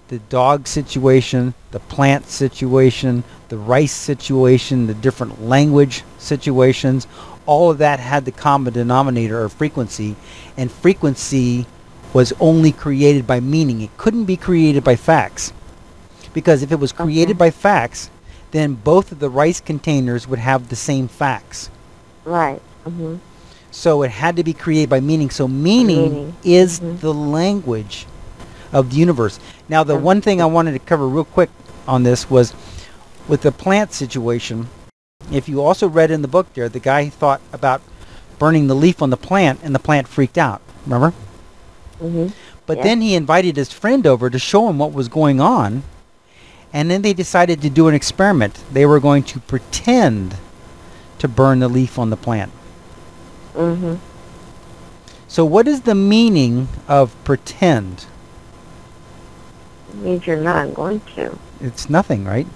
the dog situation, the plant situation, the rice situation, the different language situations, all of that had the common denominator of frequency, and frequency was only created by meaning. It couldn't be created by facts, because if it was created by facts, then both of the rice containers would have the same facts. Right. So it had to be created by meaning. So meaning is the language of the universe. Now, the one thing I wanted to cover real quick on this was with the plant situation. if you also read in the book there, the guy thought about burning the leaf on the plant, and the plant freaked out. Remember? Mhm. But Yeah. then he invited his friend over to show him what was going on, and then they decided to do an experiment. They were going to pretend to burn the leaf on the plant. Mhm. So what is the meaning of pretend? It means you're not going to. It's nothing, right?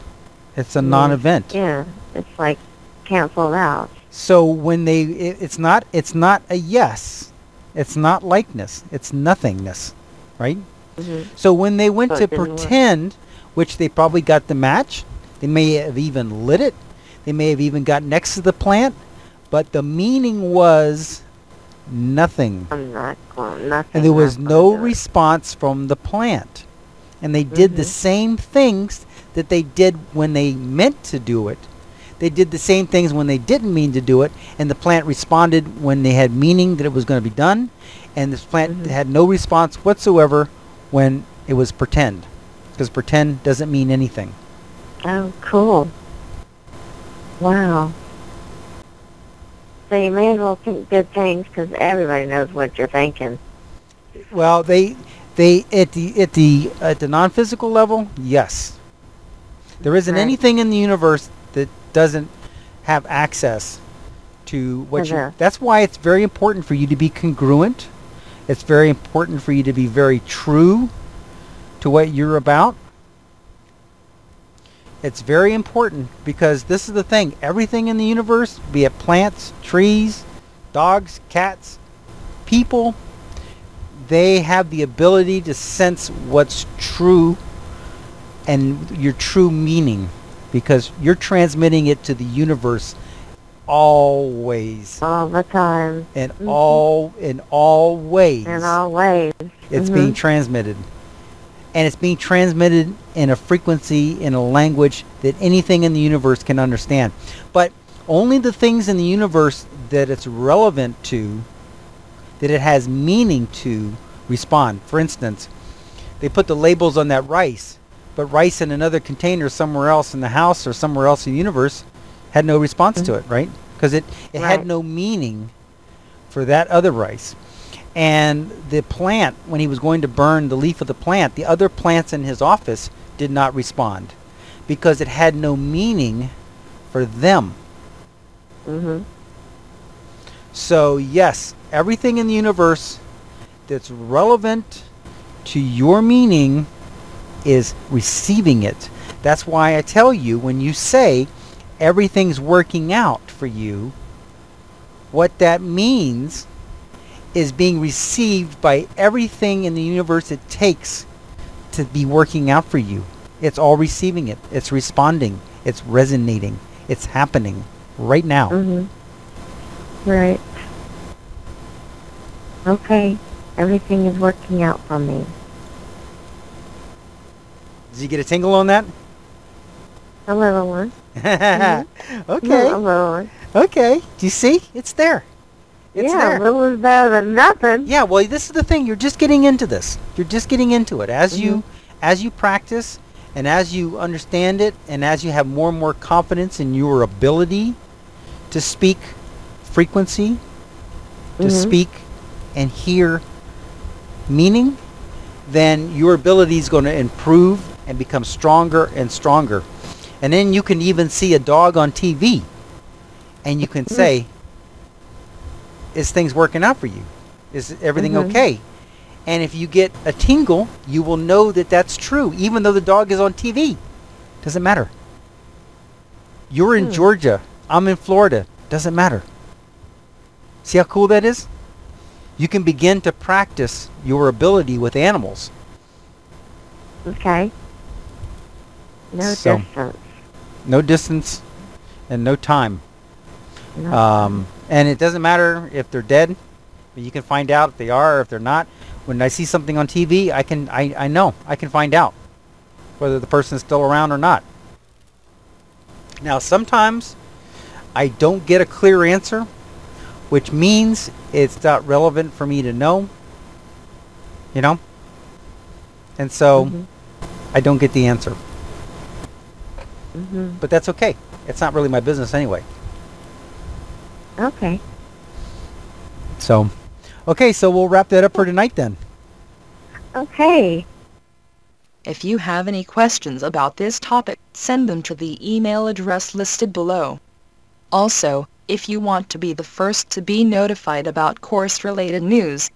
It's a Mm. non-event. Yeah. It's like canceled out. So when it's not a yes. It's not likeness. It's nothingness, right? Mhm. So when they went So to it didn't work. pretend, which they probably got the match, they may have even lit it, they may have even got next to the plant, but the meaning was nothing. I'm not going. Nothing. And there was not no gonna do it. response from the plant. And they did the Mhm. same things that they did when they meant to do it. They did the same things when they didn't mean to do it, and the plant responded when they had meaning that it was going to be done, and this plant Mhm. had no response whatsoever when it was pretend, because pretend doesn't mean anything. Oh, cool. Wow. So you may as well think good things because everybody knows what you're thinking. Well, they at the non-physical level, yes. There isn't Right. anything in the universe that doesn't have access to what you. Uh-huh. That's why it's very important for you to be congruent. It's very important for you to be very true to what you're about. It's very important because this is the thing. Everything in the universe, be it plants, trees, dogs, cats, people, they have the ability to sense what's true and your true meaning, because you're transmitting it to the universe always, All the time. in Mhm. all ways. In all ways. It's Mhm. being transmitted, and it's being transmitted in a frequency, in a language that anything in the universe can understand. But only the things in the universe that it's relevant to, that it has meaning to, respond. For instance, they put the labels on that rice, but rice in another container somewhere else in the house or somewhere else in the universe had no response to it, right? Because it had Right. no meaning for that other rice. And the plant, when he was going to burn the leaf of the plant, the other plants in his office did not respond because it had no meaning for them. Mhm. So yes, everything in the universe that's relevant to your meaning is receiving it. That's why I tell you, when you say everything's working out for you, what that means is being received by everything in the universe it takes to be working out for you. It's all receiving it. It's responding. It's resonating. It's happening right now. Mhm. Right. Okay. Everything is working out for me. Did you get a tingle on that? A little one. Okay. A little one. Okay. Do you see? It's there. It's Yeah, there. a little is better than nothing. Yeah, well, this is the thing. You're just getting into this. You're just getting into it. As you practice and as you understand it and as you have more and more confidence in your ability to speak frequency, to Mhm. speak and hear meaning, then your ability is going to improve and become stronger and stronger. And then you can even see a dog on TV and you can say, is things working out for you? Is everything Mhm. okay? And if you get a tingle, you will know that that's true, even though the dog is on TV. Doesn't matter. You're in Georgia. I'm in Florida. Doesn't matter. See how cool that is? You can begin to practice your ability with animals. Okay. No So- distance. No distance and no time. No. And it doesn't matter if they're dead. You can find out if they are or if they're not. When I see something on TV, I know. I can find out whether the person is still around or not. Now, sometimes I don't get a clear answer, which means it's not relevant for me to know. You know? And so Mhm. I don't get the answer. But that's okay. It's not really my business anyway. Okay. So, okay, so we'll wrap that up for tonight then. Okay. If you have any questions about this topic, send them to the email address listed below. Also, if you want to be the first to be notified about course-related news,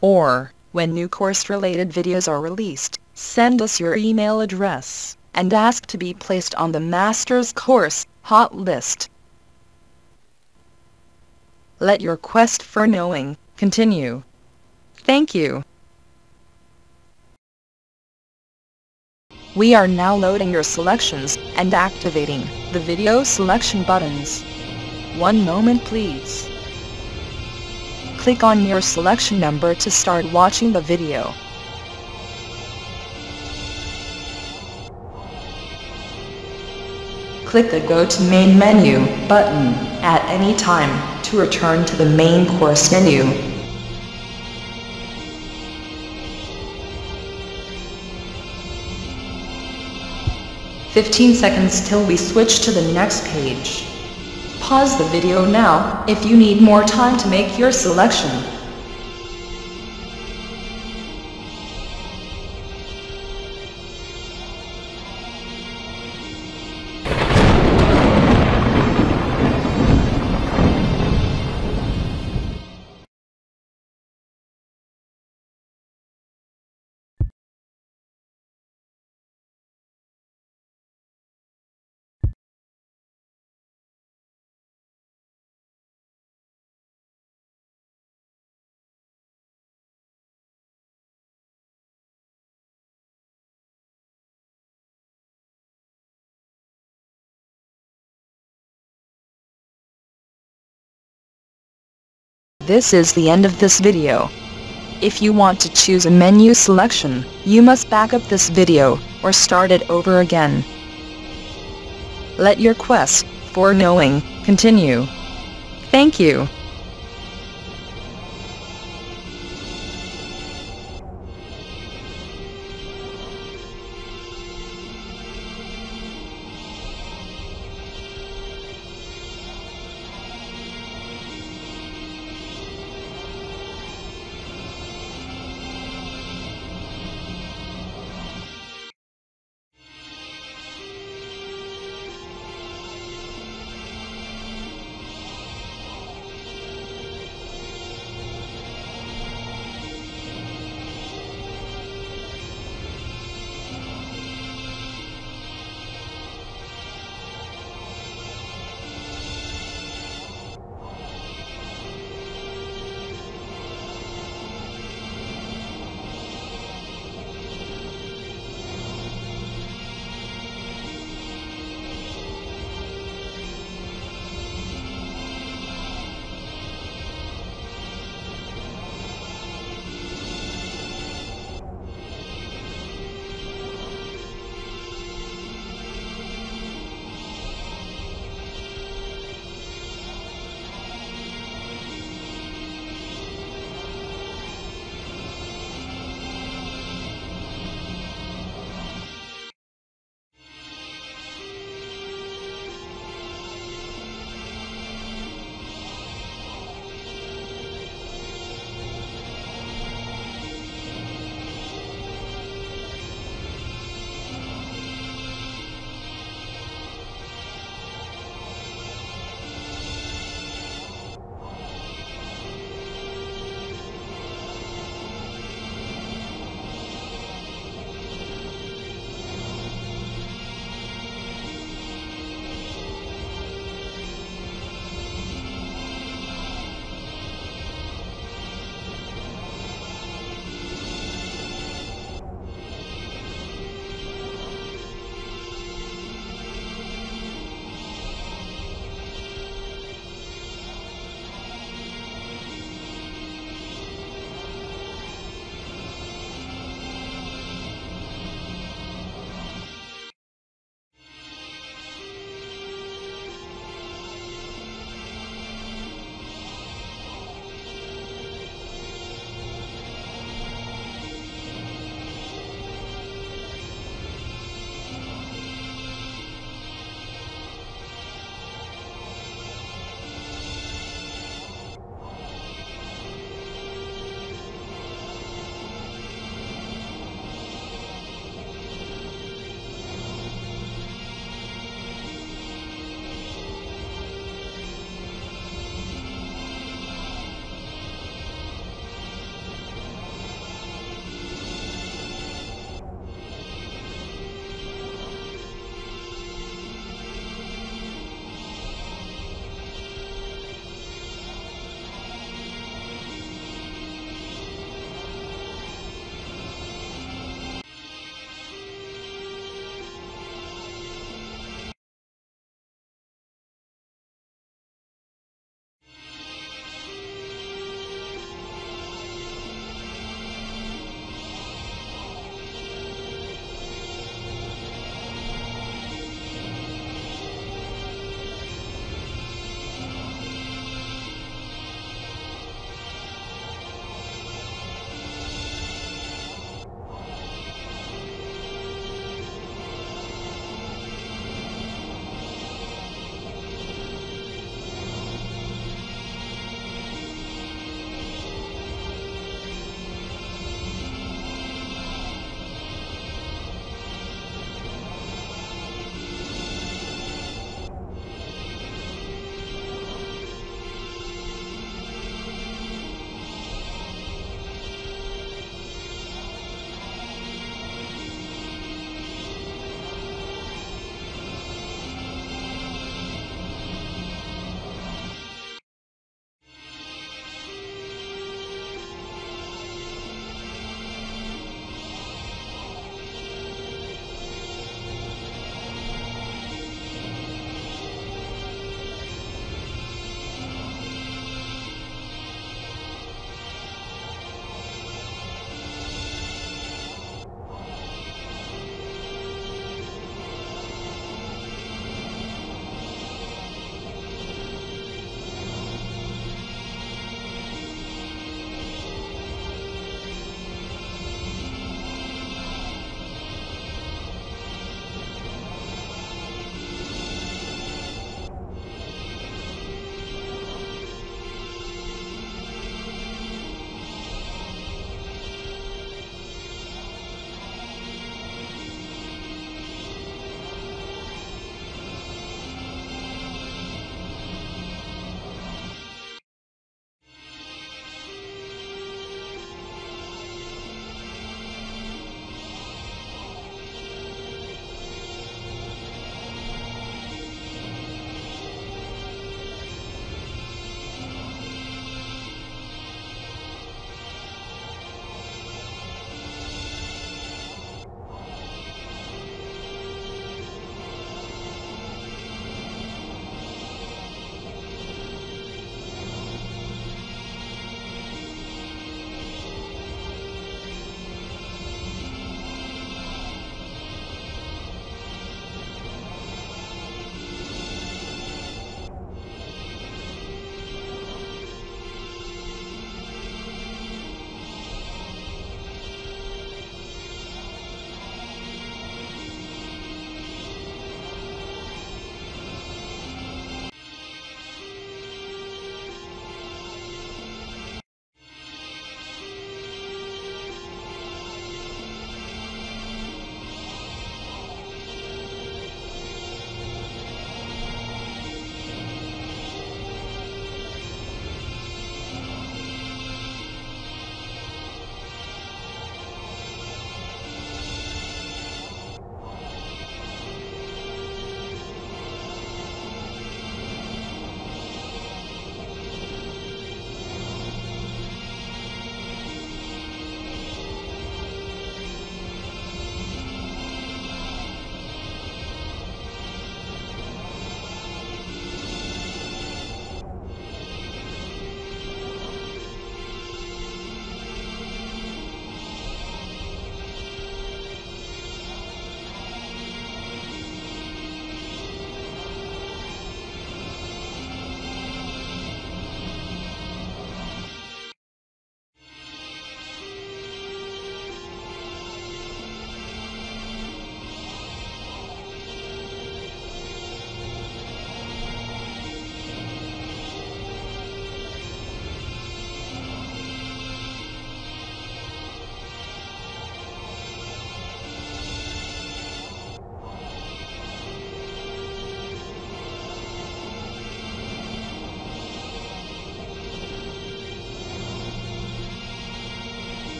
or when new course-related videos are released, send us your email address, and ask to be placed on the Master's Course hot list. Let your quest for knowing continue. Thank you. We are now loading your selections and activating the video selection buttons. One moment please. Click on your selection number to start watching the video. Click the Go to Main Menu button at any time to return to the main course menu. "15 seconds till we switch to the next page." Pause the video now if you need more time to make your selection. This is the end of this video. If you want to choose a menu selection, you must back up this video, or start it over again. Let your quest for knowing continue. Thank you.